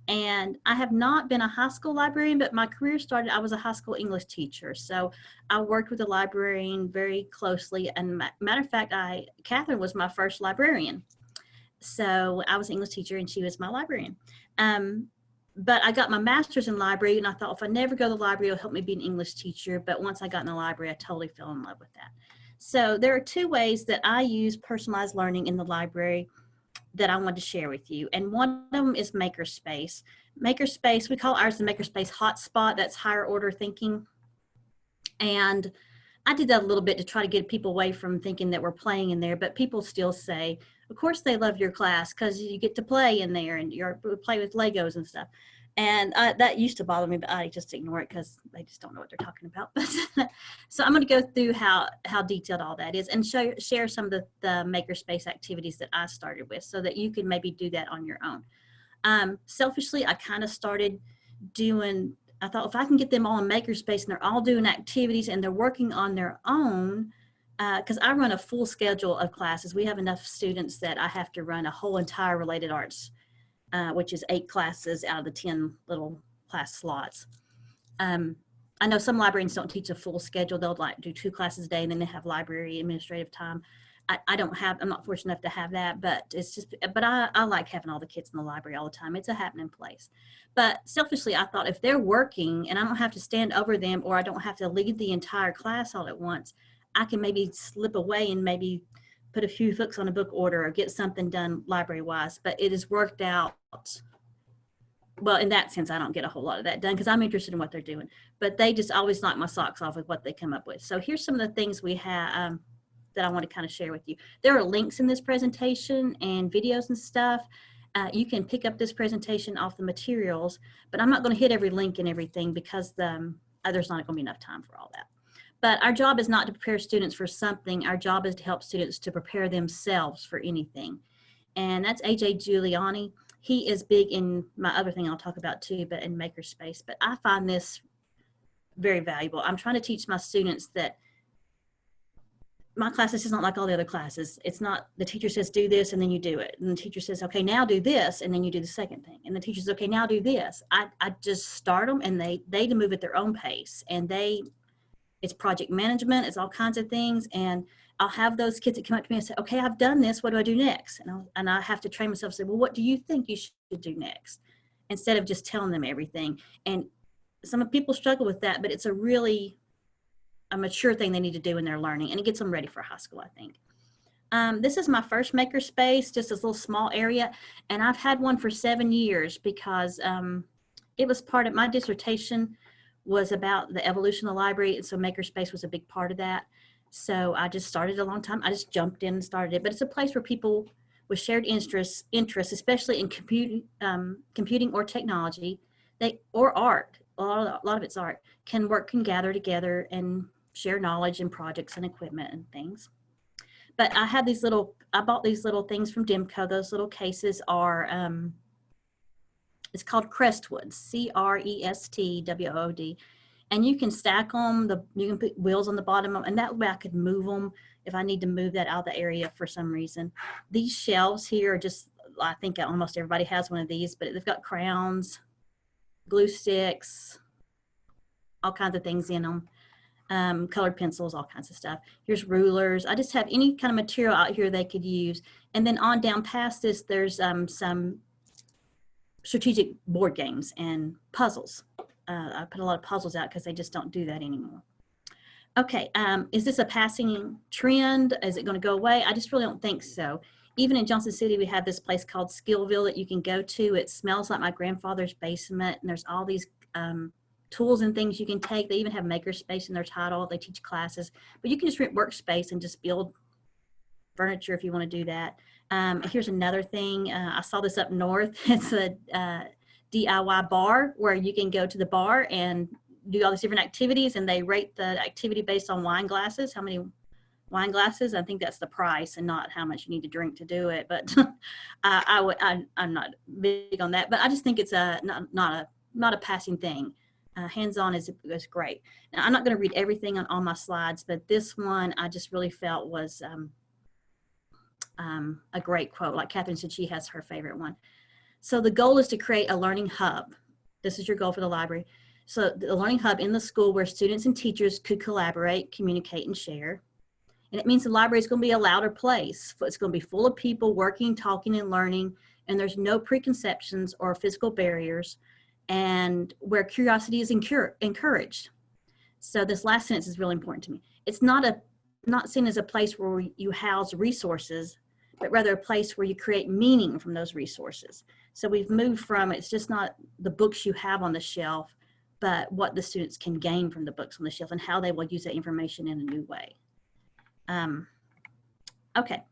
And I have not been a high school librarian, but my career started, I was a high school English teacher. So I worked with the librarian very closely. And matter of fact, Catherine was my first librarian. So I was an English teacher and she was my librarian. But I got my master's in library, and I thought if I never go to the library, it'll help me be an English teacher. But once I got in the library, I totally fell in love with that. So there are two ways that I use personalized learning in the library that I wanted to share with you. And one of them is Makerspace. Makerspace, we call ours the Makerspace hotspot. That's higher order thinking. And I did that a little bit to try to get people away from thinking that we're playing in there, but people still say, of course they love your class because you get to play in there and you play with Legos and stuff. And that used to bother me, but I just ignore it because they just don't know what they're talking about. So I'm going to go through how detailed all that is and share some of the Makerspace activities that I started with so that you can maybe do that on your own. Selfishly, I kind of started doing, I thought if I can get them all in Makerspace and they're all doing activities and they're working on their own, because I run a full schedule of classes. We have enough students that I have to run a whole entire related arts, which is 8 classes out of the 10 little class slots. I know some librarians don't teach a full schedule. They'll like do 2 classes a day and then they have library administrative time. I'm not fortunate enough to have that, but I like having all the kids in the library all the time. It's a happening place. But selfishly, I thought if they're working and I don't have to stand over them or I don't have to lead the entire class all at once, I can maybe slip away and maybe put a few books on a book order or get something done library wise. But it has worked out. Well, in that sense, I don't get a whole lot of that done because I'm interested in what they're doing. But they just always knock my socks off with what they come up with. So here's some of the things we have that I want to kind of share with you. There are links in this presentation and videos and stuff. You can pick up this presentation off the materials, but I'm not going to hit every link and everything because there's not going to be enough time for all that. But our job is not to prepare students for something. Our job is to help students to prepare themselves for anything. And that's AJ Giuliani. He is big in my other thing I'll talk about too, but in Makerspace. But I find this very valuable. I'm trying to teach my students that my classes is not like all the other classes. It's not the teacher says do this and then you do it. And the teacher says, okay, now do this. And then you do the second thing. And the teacher says, okay, now do this. I just start them and they move at their own pace. And it's project management, it's all kinds of things. And I'll have those kids that come up to me and say, okay, I've done this, what do I do next? And I have to train myself and say, well, what do you think you should do next? Instead of just telling them everything. And some people struggle with that, but it's a mature thing they need to do in their learning, and it gets them ready for high school, I think. This is my first Makerspace, just this little small area. And I've had one for 7 years because it was part of my dissertation was about the evolution of the library. And so Makerspace was a big part of that. So I just started a long time. I just jumped in and started it, but it's a place where people with shared interests, especially in computing or technology, or art, a lot of it's art, can gather together and share knowledge and projects and equipment and things. But I bought these little things from Demco. Those little cases are, it's called Crestwood, CRESTWOOD. And you can stack them, you can put wheels on the bottom, and that way I could move them if I need to move that out of the area for some reason. These shelves here are just, I think almost everybody has one of these, but they've got crayons, glue sticks, all kinds of things in them, colored pencils, all kinds of stuff. Here's rulers. I just have any kind of material out here they could use. And then on down past this, there's some strategic board games and puzzles. I put a lot of puzzles out because they just don't do that anymore. Okay, is this a passing trend? Is it going to go away? I just really don't think so. Even in Johnson City, we have this place called Skillville that you can go to. It smells like my grandfather's basement, and there's all these tools and things you can take. They even have Makerspace in their title. They teach classes, but you can just rent workspace and just build furniture if you want to do that. Here's another thing. I saw this up north. It's a DIY bar where you can go to the bar and do all these different activities, and they rate the activity based on wine glasses, how many wine glasses. I think that's the price and not how much you need to drink to do it. But I'm not big on that, but I just think it's not a passing thing. Hands-on is great. Now, I'm not going to read everything on all my slides, but this one I just really felt was a great quote. Like Catherine said, she has her favorite one. So the goal is to create a learning hub. This is your goal for the library. So the learning hub in the school where students and teachers could collaborate, communicate, and share. And it means the library is going to be a louder place. It's going to be full of people working, talking, and learning, and there's no preconceptions or physical barriers, and where curiosity is encouraged. So this last sentence is really important to me. It's not seen as a place where you house resources, but rather a place where you create meaning from those resources. So we've moved from, it's just not the books you have on the shelf, but what the students can gain from the books on the shelf and how they will use that information in a new way. Okay.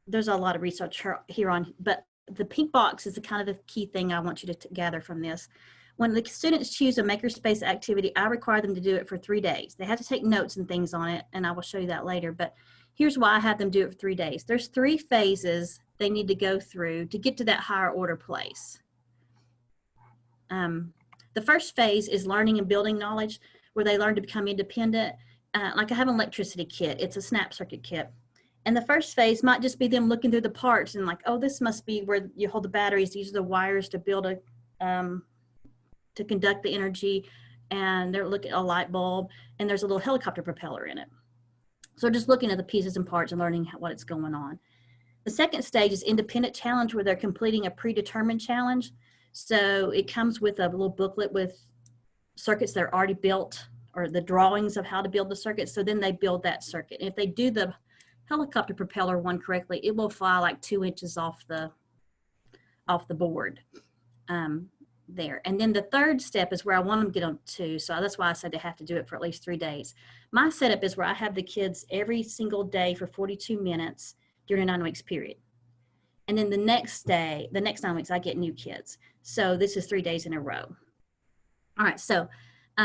There's a lot of research here on, but the pink box is the kind of the key thing I want you to gather from this. When the students choose a makerspace activity, I require them to do it for 3 days. They have to take notes and things on it, and I will show you that later, but here's why I have them do it for 3 days. There's 3 phases they need to go through to get to that higher order place. The first phase is learning and building knowledge, where they learn to become independent. Like I have an electricity kit. It's a snap circuit kit. And the first phase might just be them looking through the parts and like, oh, this must be where you hold the batteries. These are the wires to build to conduct the energy. And they're looking at a light bulb, and there's a little helicopter propeller in it. So just looking at the pieces and parts and learning what it's going on. The second stage is independent challenge, where they're completing a predetermined challenge. So it comes with a little booklet with circuits that are already built, or the drawings of how to build the circuit. So then they build that circuit. And if they do the helicopter propeller one correctly, it will fly like 2 inches off the board there. And then the third step is where I want them to get on to. So that's why I said they have to do it for at least 3 days. My setup is where I have the kids every single day for 42 minutes during a 9 weeks period. And then the next day, the next 9 weeks, I get new kids. So this is 3 days in a row. All right, so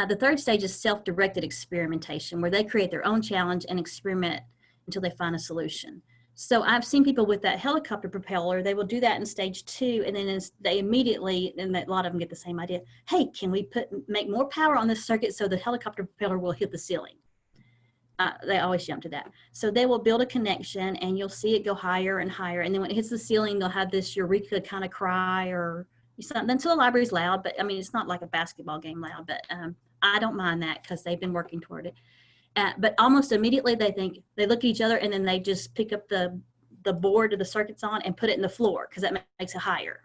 the third stage is self-directed experimentation, where they create their own challenge and experiment until they find a solution. So I've seen people with that helicopter propeller, they will do that in stage 2, and then they immediately, and a lot of them get the same idea, hey, can we make more power on this circuit so the helicopter propeller will hit the ceiling? They always jump to that. So they will build a connection, and you'll see it go higher and higher, and then when it hits the ceiling, they'll have this eureka kind of cry or something. So the library's loud, but I mean, it's not like a basketball game loud, but I don't mind that because they've been working toward it. But almost immediately they look at each other, and then they just pick up the board of the circuits on and put it in the floor because that makes it higher.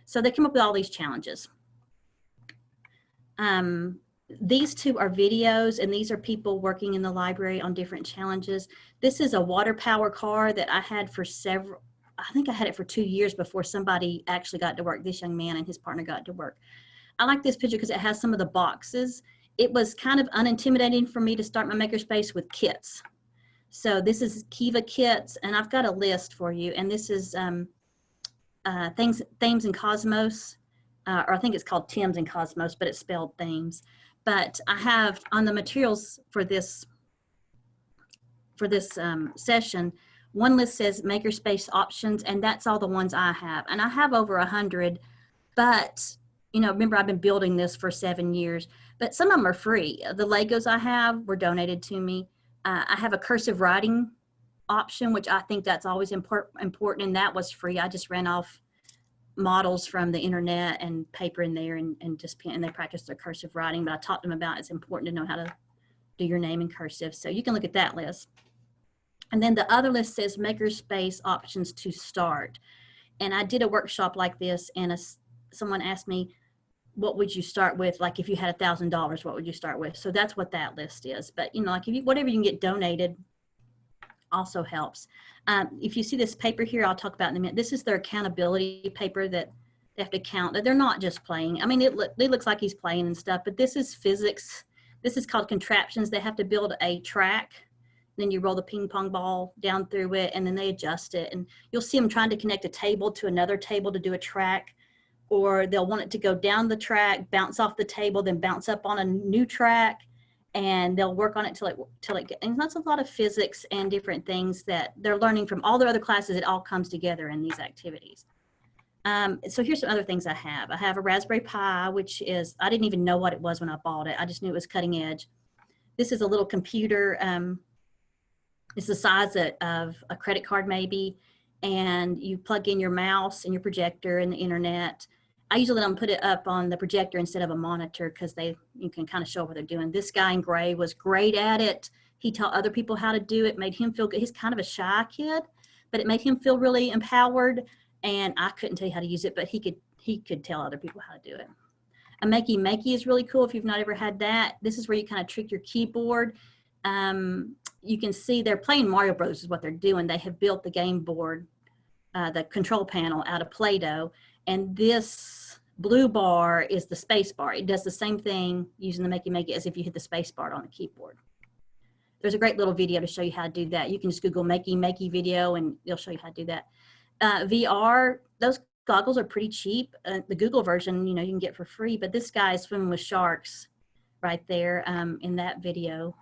So they come up with all these challenges. These 2 are videos, and these are people working in the library on different challenges. This is a water power car that I had for I think I had it for 2 years before somebody actually got to work. This young man and his partner got to work. I like this picture because it has some of the boxes. It was kind of unintimidating for me to start my makerspace with kits. So this is Kiva kits, and I've got a list for you. And this is Themes and Cosmos, or I think it's called Tim's and Cosmos, but it's spelled Themes. But I have on the materials for this session, one list says makerspace options, and that's all the ones I have. And I have over 100, but you know, remember I've been building this for 7 years, but some of them are free. The Legos I have were donated to me. I have a cursive writing option, which I think that's always important, and that was free. I just ran off models from the internet and paper in there and just pen, and they practice their cursive writing, but I taught them about it's important to know how to do your name in cursive. So you can look at that list. And then the other list says makerspace options to start. And I did a workshop like this, and someone asked me, what would you start with? Like if you had $1,000, what would you start with? So that's what that list is. But you know, like whatever you can get donated also helps. If you see this paper here, I'll talk about in a minute. This is their accountability paper that they have to count. They're not just playing. I mean, it looks like he's playing and stuff, but this is physics. This is called contraptions. They have to build a track. Then you roll the ping pong ball down through it, and then they adjust it. And you'll see them trying to connect a table to another table to do a track, or they'll want it to go down the track, bounce off the table, then bounce up on a new track, and they'll work on it till it gets, and that's a lot of physics and different things that they're learning from all their other classes. It all comes together in these activities. So here's some other things I have. I have a Raspberry Pi, which is, I didn't even know what it was when I bought it. I just knew it was cutting edge. This is a little computer. It's the size of a credit card maybe, and you plug in your mouse and your projector and the internet. I usually let them put it up on the projector instead of a monitor because you can kind of show what they're doing. This guy in gray was great at it. He taught other people how to do it, made him feel good. He's kind of a shy kid, but it made him feel really empowered. And I couldn't tell you how to use it, but he could tell other people how to do it. A Makey Makey is really cool if you've not ever had that. This is where you kind of trick your keyboard. You can see they're playing Mario Bros is what they're doing. They have built the game board, the control panel out of Play-Doh. And this blue bar is the space bar. It does the same thing using the Makey Makey as if you hit the space bar on the keyboard. There's a great little video to show you how to do that. You can just Google Makey Makey video and it'll show you how to do that. VR, those goggles are pretty cheap. The Google version, you can get for free, but this guy is swimming with sharks right there in that video.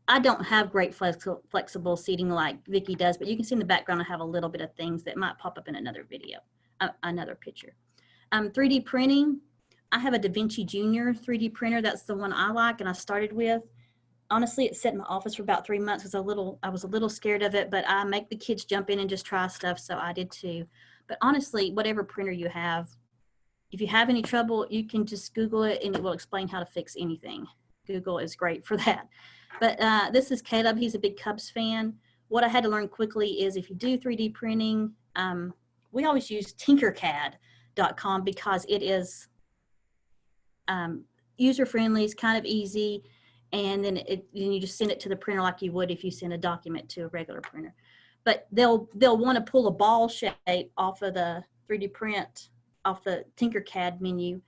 I don't have great flexible seating like Vicki does, but you can see in the background I have a little bit of things that might pop up in another video, another picture. 3D printing, I have a DaVinci Junior 3D printer. That's the one I like and I started with. Honestly, it sat in my office for about 3 months because I was a little scared of it, but I make the kids jump in and just try stuff, so I did too. But honestly, whatever printer you have, if you have any trouble, you can just Google it and it will explain how to fix anything. Google is great for that. But this is Caleb. He's a big Cubs fan. What I had to learn quickly is if you do 3D printing, we always use tinkercad.com because it is user-friendly, it's kind of easy, and then you just send it to the printer like you would if you send a document to a regular printer. But they'll want to pull a ball shape off of the 3D print, off the Tinkercad menu,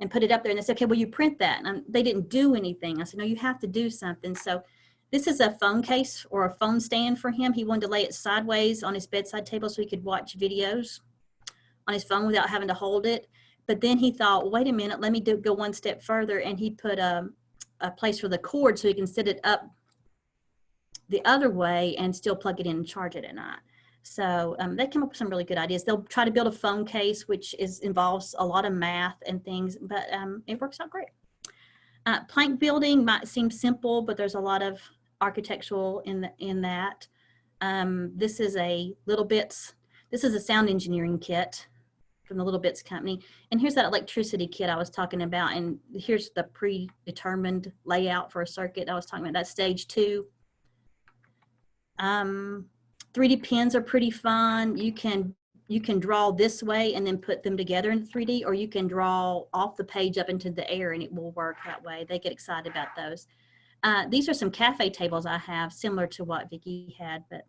and put it up there. And they said, okay, well, you print that. And they didn't do anything. I said, no, you have to do something. So this is a phone case or a phone stand for him. He wanted to lay it sideways on his bedside table so he could watch videos on his phone without having to hold it. But then he thought, wait a minute, let me go one step further. And he put a place for the cord so he can set it up the other way and still plug it in and charge it at night. So they came up with some really good ideas. They'll try to build a phone case, which involves a lot of math and things, but it works out great. Plank building might seem simple, but there's a lot of architectural in that. This is a Little Bits. This is a sound engineering kit from the Little Bits company. And here's that electricity kit I was talking about. And here's the predetermined layout for a circuit I was talking about. That's stage 2. 3D pens are pretty fun. You can draw this way and then put them together in 3D, or you can draw off the page up into the air and it will work that way. They get excited about those. These are some cafe tables I have, similar to what Vicki had, but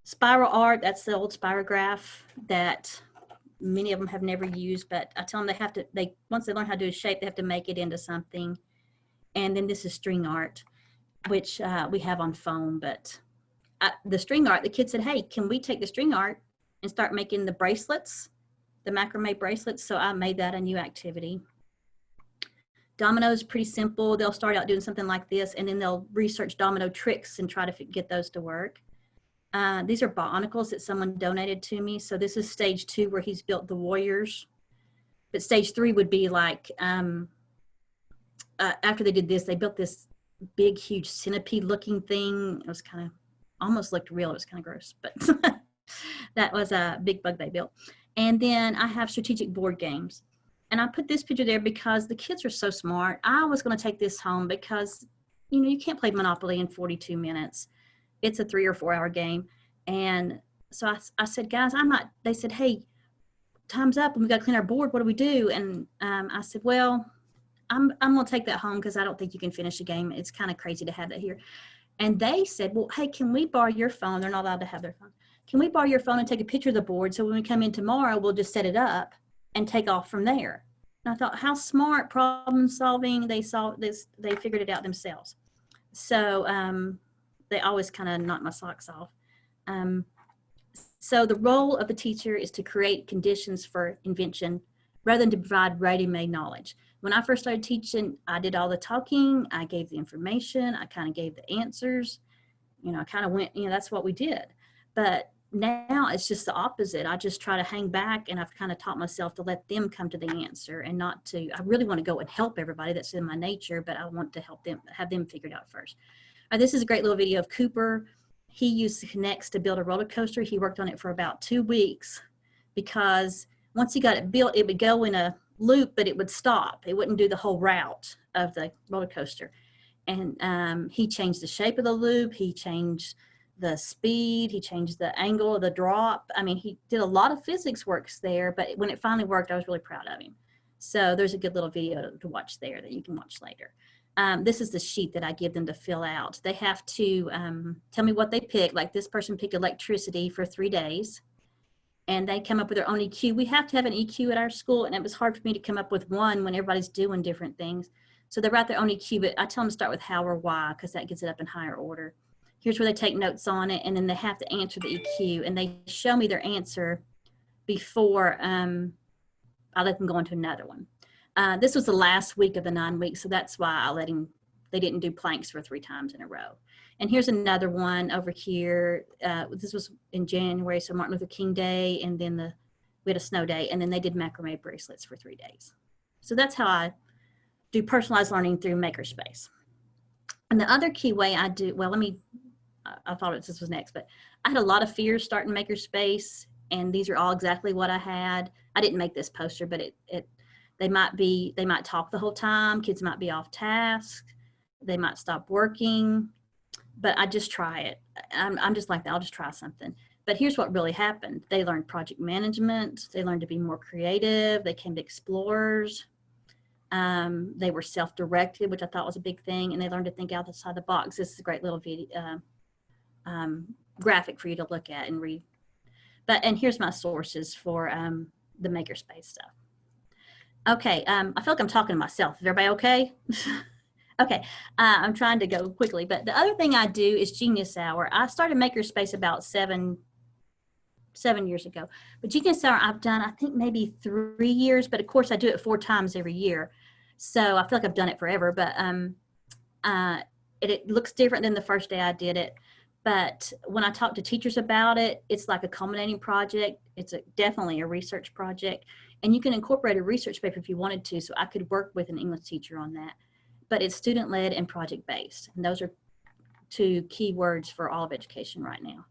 spiral art, that's the old spirograph that many of them have never used, but I tell them once they learn how to do a shape, they have to make it into something. And then this is string art, which we have on foam, but the string art, the kid said, hey, can we take the string art and start making the bracelets, the macrame bracelets? So I made that a new activity. Domino is pretty simple. They'll start out doing something like this, and then they'll research domino tricks and try to get those to work. These are Bionicles that someone donated to me. So this is stage 2 where he's built the warriors. But stage 3 would be like, after they did this, they built this big, huge centipede looking thing. It was kind of, almost looked real. It was kind of gross, but that was a big bug they built. And then I have strategic board games. And I put this picture there because the kids are so smart. I was going to take this home because, you can't play Monopoly in 42 minutes. It's a 3 or 4 hour game. And so I said, guys, they said, hey, time's up and we got to clean our board. What do we do? And I said, well, I'm going to take that home because I don't think you can finish a game. It's kind of crazy to have that here. And they said, well, hey, can we borrow your phone? They're not allowed to have their phone. Can we borrow your phone and take a picture of the board? So when we come in tomorrow, we'll just set it up and take off from there. And I thought, how smart, problem solving. They figured it out themselves. So they always kind of knock my socks off. So the role of the teacher is to create conditions for invention rather than to provide ready-made knowledge. When I first started teaching, I did all the talking, I gave the information, I kind of gave the answers, I kind of went, that's what we did. But now it's just the opposite. I just try to hang back, and I've kind of taught myself to let them come to the answer and not to, I really want to go and help everybody. That's in my nature, but I want to help them, have them figured out first. This is a great little video of Cooper. he used Connects to build a roller coaster. He worked on it for about 2 weeks because once he got it built, it would go in a loop, but it would stop. It wouldn't do the whole route of the roller coaster. And he changed the shape of the loop. He changed the speed. He changed the angle of the drop. I mean, he did a lot of physics works there, but when it finally worked, I was really proud of him. So there's a good little video to watch there that you can watch later. This is the sheet that I give them to fill out. They have to tell me what they pick. Like this person picked electricity for 3 days, and they come up with their own EQ. We have to have an EQ at our school, and it was hard for me to come up with one when everybody's doing different things. So they write their own EQ, but I tell them to start with how or why, because that gets it up in higher order. Here's where they take notes on it, and then they have to answer the EQ, and they show me their answer before I let them go into another one. This was the last week of the 9 weeks, so that's why they didn't do planks for 3 times in a row. And here's another one over here. This was in January, so Martin Luther King Day, and then we had a snow day, and then they did macrame bracelets for 3 days. So that's how I do personalized learning through Makerspace. And the other key way I do, well, I thought this was next, but I had a lot of fears starting Makerspace, and these are all exactly what I had. I didn't make this poster, but they might talk the whole time. Kids might be off task. They might stop working, but I just try it. I'm just like that. I'll just try something. But here's what really happened. They learned project management. They learned to be more creative. They became explorers. They were self-directed, which I thought was a big thing. And they learned to think outside the box. This is a great little video, graphic for you to look at and read. And here's my sources for the Makerspace stuff. Okay, I feel like I'm talking to myself. Is everybody okay? Okay, I'm trying to go quickly, but the other thing I do is Genius Hour. I started Makerspace about seven years ago, but Genius Hour I've done, I think maybe 3 years, but of course I do it 4 times every year. So I feel like I've done it forever, but it looks different than the first day I did it. But when I talk to teachers about it, it's like a culminating project. It's definitely a research project, and you can incorporate a research paper if you wanted to. So I could work with an English teacher on that, but it's student-led and project-based. And those are 2 key words for all of education right now.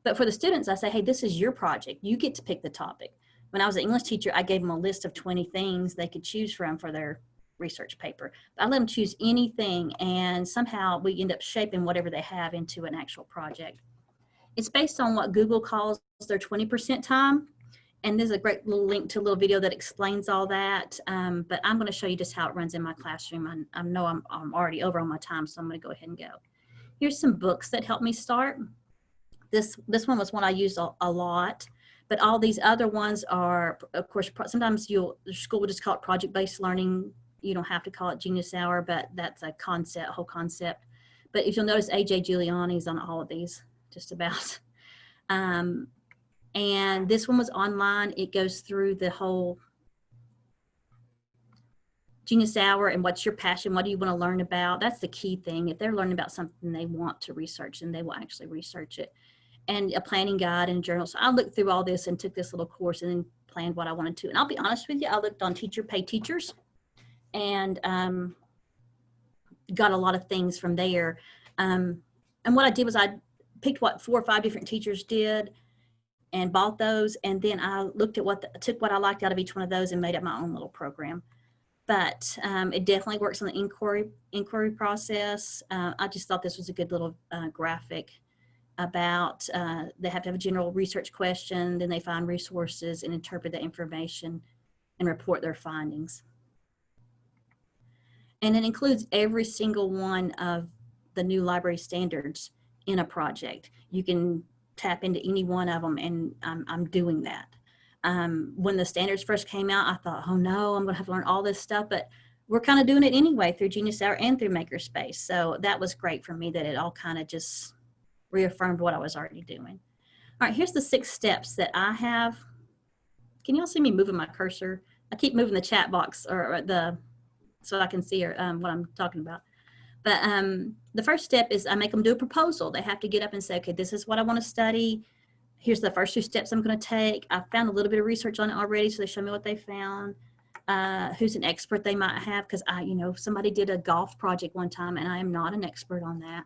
But for the students, I say, hey, this is your project. You get to pick the topic. When I was an English teacher, I gave them a list of 20 things they could choose from for their research paper. I let them choose anything, and somehow we end up shaping whatever they have into an actual project. It's based on what Google calls their 20% time. And there's a great little link to a little video that explains all that. But I'm going to show you just how it runs in my classroom. I know I'm already over on my time, so I'm going to go ahead and go. Here's some books that helped me start. This one was one I used a lot, but all these other ones are, of course, sometimes the school will just call it project-based learning. You don't have to call it Genius Hour, but that's a whole concept. But if you'll notice, AJ Giuliani's on all of these, just about. And this one was online. It goes through the whole Genius Hour and what's your passion, what do you want to learn about. That's the key thing. If they're learning about something they want to research, then they will actually research it. And a planning guide and journal. So I looked through all this and took this little course and then planned what I wanted to. And I'll be honest with you, I looked on Teacher Pay Teachers and got a lot of things from there. And what I did was I picked what 4 or 5 different teachers did and bought those. And then I looked at took what I liked out of each one of those and made up my own little program. But it definitely works on the inquiry process. I just thought this was a good little graphic about they have to have a general research question, then they find resources and interpret the information and report their findings. And it includes every single one of the new library standards in a project. You can tap into any one of them, and I'm doing that. When the standards first came out, I thought, oh no, I'm gonna have to learn all this stuff, but we're kind of doing it anyway through Genius Hour and through Makerspace. So that was great for me that it all kind of just reaffirmed what I was already doing. All right, here's the 6 steps that I have. Can y'all see me moving my cursor? I keep moving the chat box so I can see what I'm talking about. But the first step is I make them do a proposal. They have to get up and say, okay, this is what I want to study. Here's the first 2 steps I'm going to take. I found a little bit of research on it already, so they show me what they found. Who's an expert they might have, because somebody did a golf project one time, and I am not an expert on that.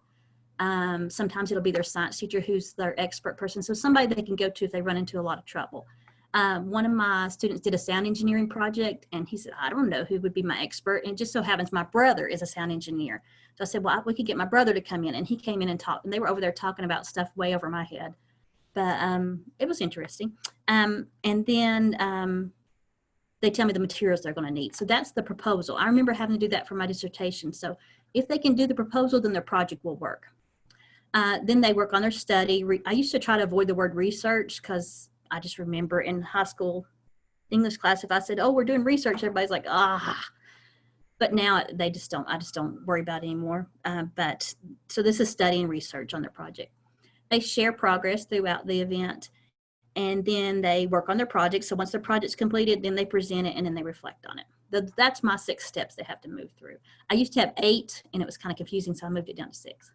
Sometimes it'll be their science teacher who's their expert person. So somebody they can go to if they run into a lot of trouble. One of my students did a sound engineering project, and he said, I don't know who would be my expert. And it just so happens my brother is a sound engineer. So I said, well, we could get my brother to come in. And he came in and talked, and they were over there talking about stuff way over my head. But it was interesting. And then they tell me the materials they're going to need. So that's the proposal. I remember having to do that for my dissertation. So if they can do the proposal, then their project will work. Then they work on their study. I used to try to avoid the word research because I just remember in high school English class, if I said, oh, we're doing research, everybody's like, ah. But now I just don't worry about it anymore. But so this is study and research on their project. They share progress throughout the event, and then they work on their project. So once their project's completed, then they present it and then they reflect on it. That's my 6 steps they have to move through. I used to have 8 and it was kind of confusing, so I moved it down to 6.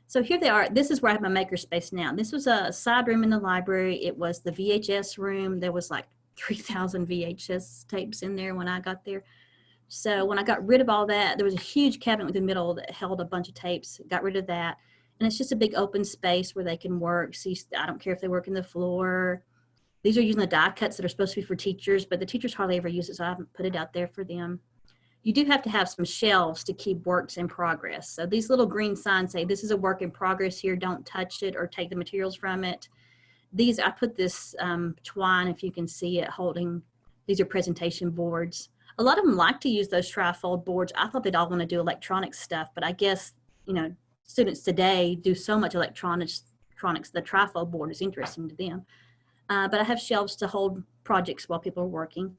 So here they are. This is where I have my makerspace now. This was a side room in the library. It was the VHS room. There was like 3,000 VHS tapes in there when I got there. So when I got rid of all that, there was a huge cabinet in the middle that held a bunch of tapes. Got rid of that. And it's just a big open space where they can work. See, I don't care if they work in the floor. These are using the die cuts that are supposed to be for teachers, but the teachers hardly ever use it, so I haven't put it out there for them. You do have to have some shelves to keep works in progress. So these little green signs say, this is a work in progress here, don't touch it or take the materials from it. These, I put this twine, if you can see it, holding, these are presentation boards. A lot of them like to use those trifold boards. I thought they'd all want to do electronic stuff, but I guess, you know, students today do so much electronics, the trifold board is interesting to them. But I have shelves to hold projects while people are working.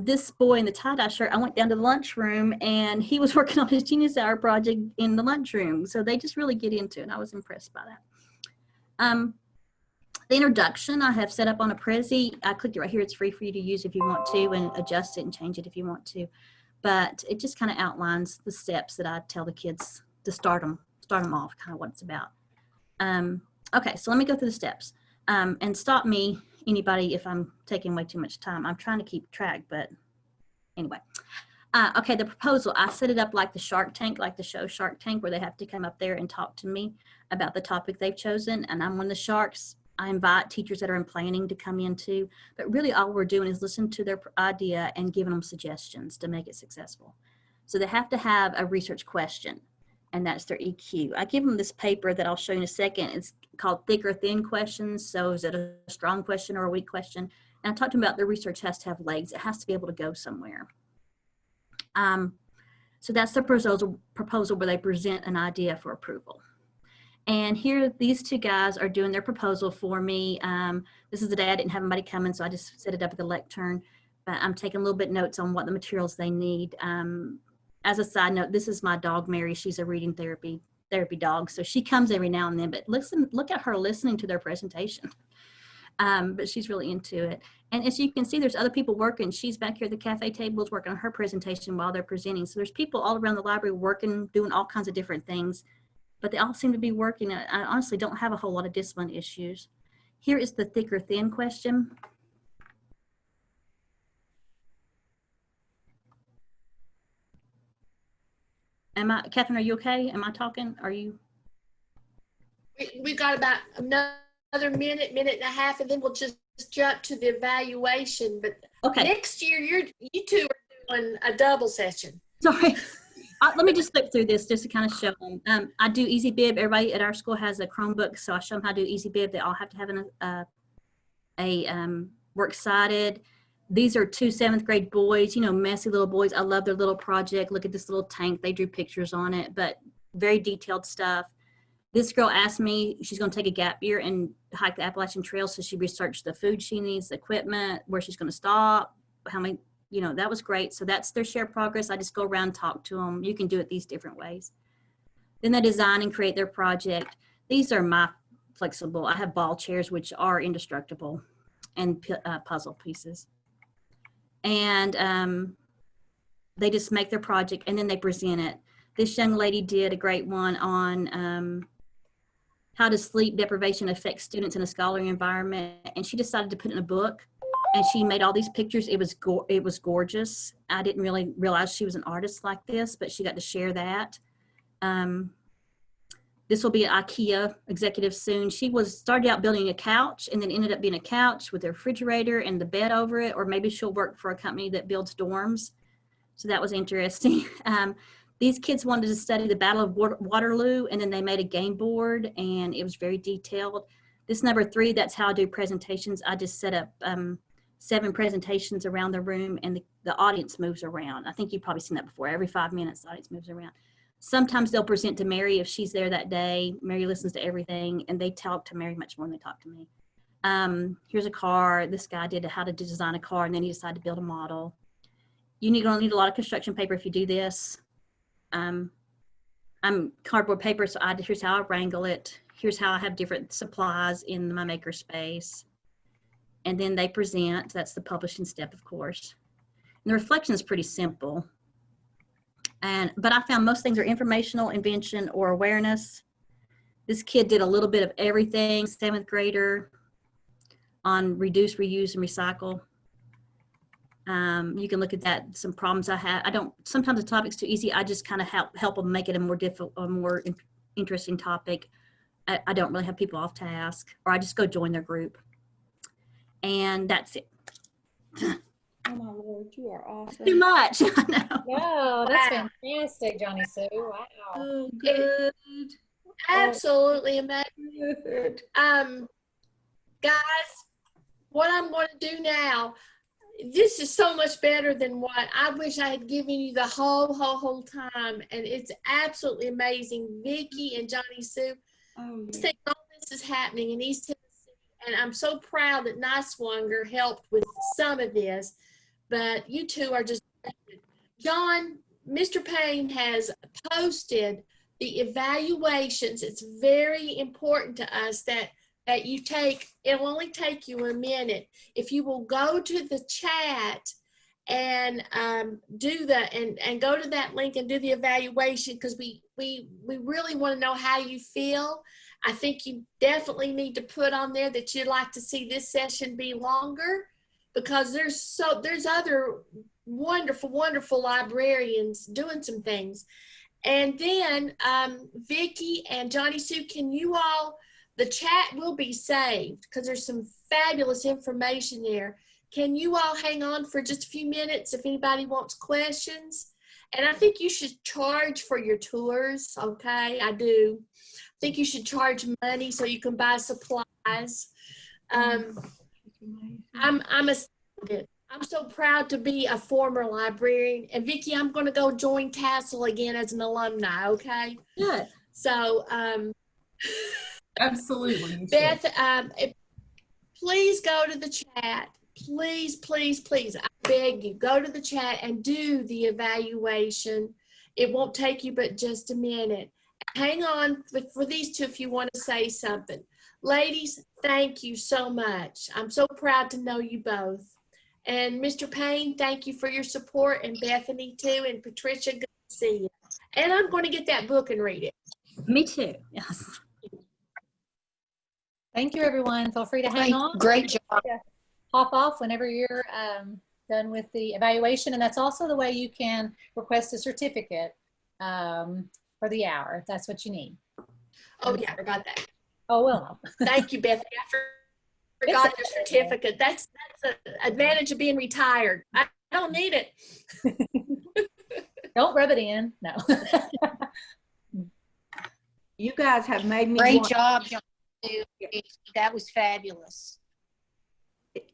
This boy in the tie-dye shirt, I went down to the lunchroom and he was working on his Genius Hour project in the lunchroom. So they just really get into it. And I was impressed by that. The introduction I have set up on a Prezi. I clicked it right here. It's free for you to use if you want to, and adjust it and change it if you want to. But it just kind of outlines the steps that I tell the kids to start them off, kind of what it's about. Okay, so let me go through the steps. And stop me, anybody, if I'm taking way too much time. I'm trying to keep track, but anyway. Okay, the proposal, I set it up like the Shark Tank, like the show Shark Tank, where they have to come up there and talk to me about the topic they've chosen. And I'm one of the sharks. I invite teachers that are in planning to come in too. But really all we're doing is listen to their idea and giving them suggestions to make it successful. So they have to have a research question, and that's their EQ. I give them this paper that I'll show you in a second. It's called Thick or Thin Questions. So is it a strong question or a weak question? And I talked to them about their research has to have legs. It has to be able to go somewhere. So that's the proposal where they present an idea for approval. And here, these 2 guys are doing their proposal for me. This is the day I didn't have anybody coming, so I just set it up at the lectern. But I'm taking a little bit notes on what the materials they need. As a side note, this is my dog, Mary. She's a reading therapy dog. So she comes every now and then, but look at her listening to their presentation. But she's really into it. And as you can see, there's other people working. She's back here at the cafe tables working on her presentation while they're presenting. So there's people all around the library working, doing all kinds of different things, but they all seem to be working. I honestly don't have a whole lot of discipline issues. Here is the thick or thin question. Catherine, are you okay? Am I talking? Are you? We've got about another minute and a half, and then we'll just jump to the evaluation. But Okay. Next year, you 2 are doing a double session. Sorry. Let me just flip through this just to kind of show them. I do Easy Bib. Everybody at our school has a Chromebook, so I show them how to do Easy Bib. They all have to have a works cited. These are 2 7th grade boys, you know, messy little boys. I love their little project. Look at this little tank. They drew pictures on it, but very detailed stuff. This girl asked me, she's going to take a gap year and hike the Appalachian Trail. So she researched the food she needs, the equipment, where she's going to stop, how many, you know, that was great. So that's their share progress. I just go around and talk to them. You can do it these different ways. Then they design and create their project. These are my flexible. I have ball chairs, which are indestructible, and puzzle pieces. And they just make their project and then they present it. This young lady did a great one on how does sleep deprivation affect students in a scholarly environment, and she decided to put it in a book, and she made all these pictures. It was gorgeous. I didn't really realize she was an artist like this, but she got to share that. This will be an IKEA executive soon. She started out building a couch and then ended up being a couch with a refrigerator and the bed over it, or maybe she'll work for a company that builds dorms. So that was interesting. These kids wanted to study the Battle of Waterloo, and then they made a game board, and it was very detailed. This number 3, that's how I do presentations. I just set up 7 presentations around the room, and the audience moves around. I think you've probably seen that before. Every 5 minutes, the audience moves around. Sometimes they'll present to Mary if she's there that day. Mary listens to everything, and they talk to Mary much more than they talk to me. Here's a car. This guy did how to design a car, and then he decided to build a model. You're going to need a lot of construction paper if you do this. I'm cardboard paper, so here's how I wrangle it. Here's how I have different supplies in my maker space. And then they present. That's the publishing step, of course. And the reflection is pretty simple. But I found most things are informational, invention, or awareness. This kid did a little bit of everything, 7th grader, on reduce, reuse, and recycle. You can look at that, some problems I have. Sometimes the topic's too easy. I just kind of help them make it a more interesting topic. I don't really have people off task, or I just go join their group. And that's it. Oh my Lord, you are awesome. Too much. I know. No, that's fantastic, Johnny Sue. Wow. Oh, good. Absolutely amazing. Guys, what I'm going to do now, this is so much better than what I wish I had given you the whole time. And it's absolutely amazing. Vicki and Johnny Sue, Oh, I think all this is happening in East Tennessee. And I'm so proud that Niswanger helped with some of this. But you two are just, John, Mr. Payne has posted the evaluations. It's very important to us that you take, it'll only take you a minute. If you will go to the chat and and go to that link and do the evaluation, because we really want to know how you feel. I think you definitely need to put on there that you'd like to see this session be longer, because there's other wonderful librarians doing some things. And then Vicki and Johnny Sue, can you all, the chat will be saved because there's some fabulous information there. Can you all hang on for just a few minutes if anybody wants questions? And I think you should charge for your tours, okay? I do. I think you should charge money so you can buy supplies. I'm astounded. I'm so proud to be a former librarian. And Vicki, I'm going to go join Tassel again as an alumni, okay? Good. So, Absolutely. Beth, please go to the chat. Please, I beg you, go to the chat and do the evaluation. It won't take you but just a minute. Hang on for these two if you want to say something. Ladies, thank you so much. I'm so proud to know you both. And Mr. Payne, thank you for your support, and Bethany too, and Patricia, good to see you. And I'm going to get that book and read it. Me too. Yes. Thank you, everyone. Feel free to hang on. Great job. Hop off whenever you're done with the evaluation. And that's also the way you can request a certificate for the hour, if that's what you need. Oh, yeah, I forgot that. Oh, well. Thank you, Bethany. I forgot your certificate. That's an advantage of being retired. I don't need it. Don't rub it in. No. You guys have made me Great job, John. That was fabulous. It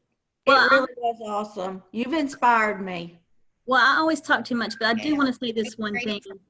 really was awesome. You've inspired me. Well, I always talk too much, but I do Yeah. want to say this one Great thing.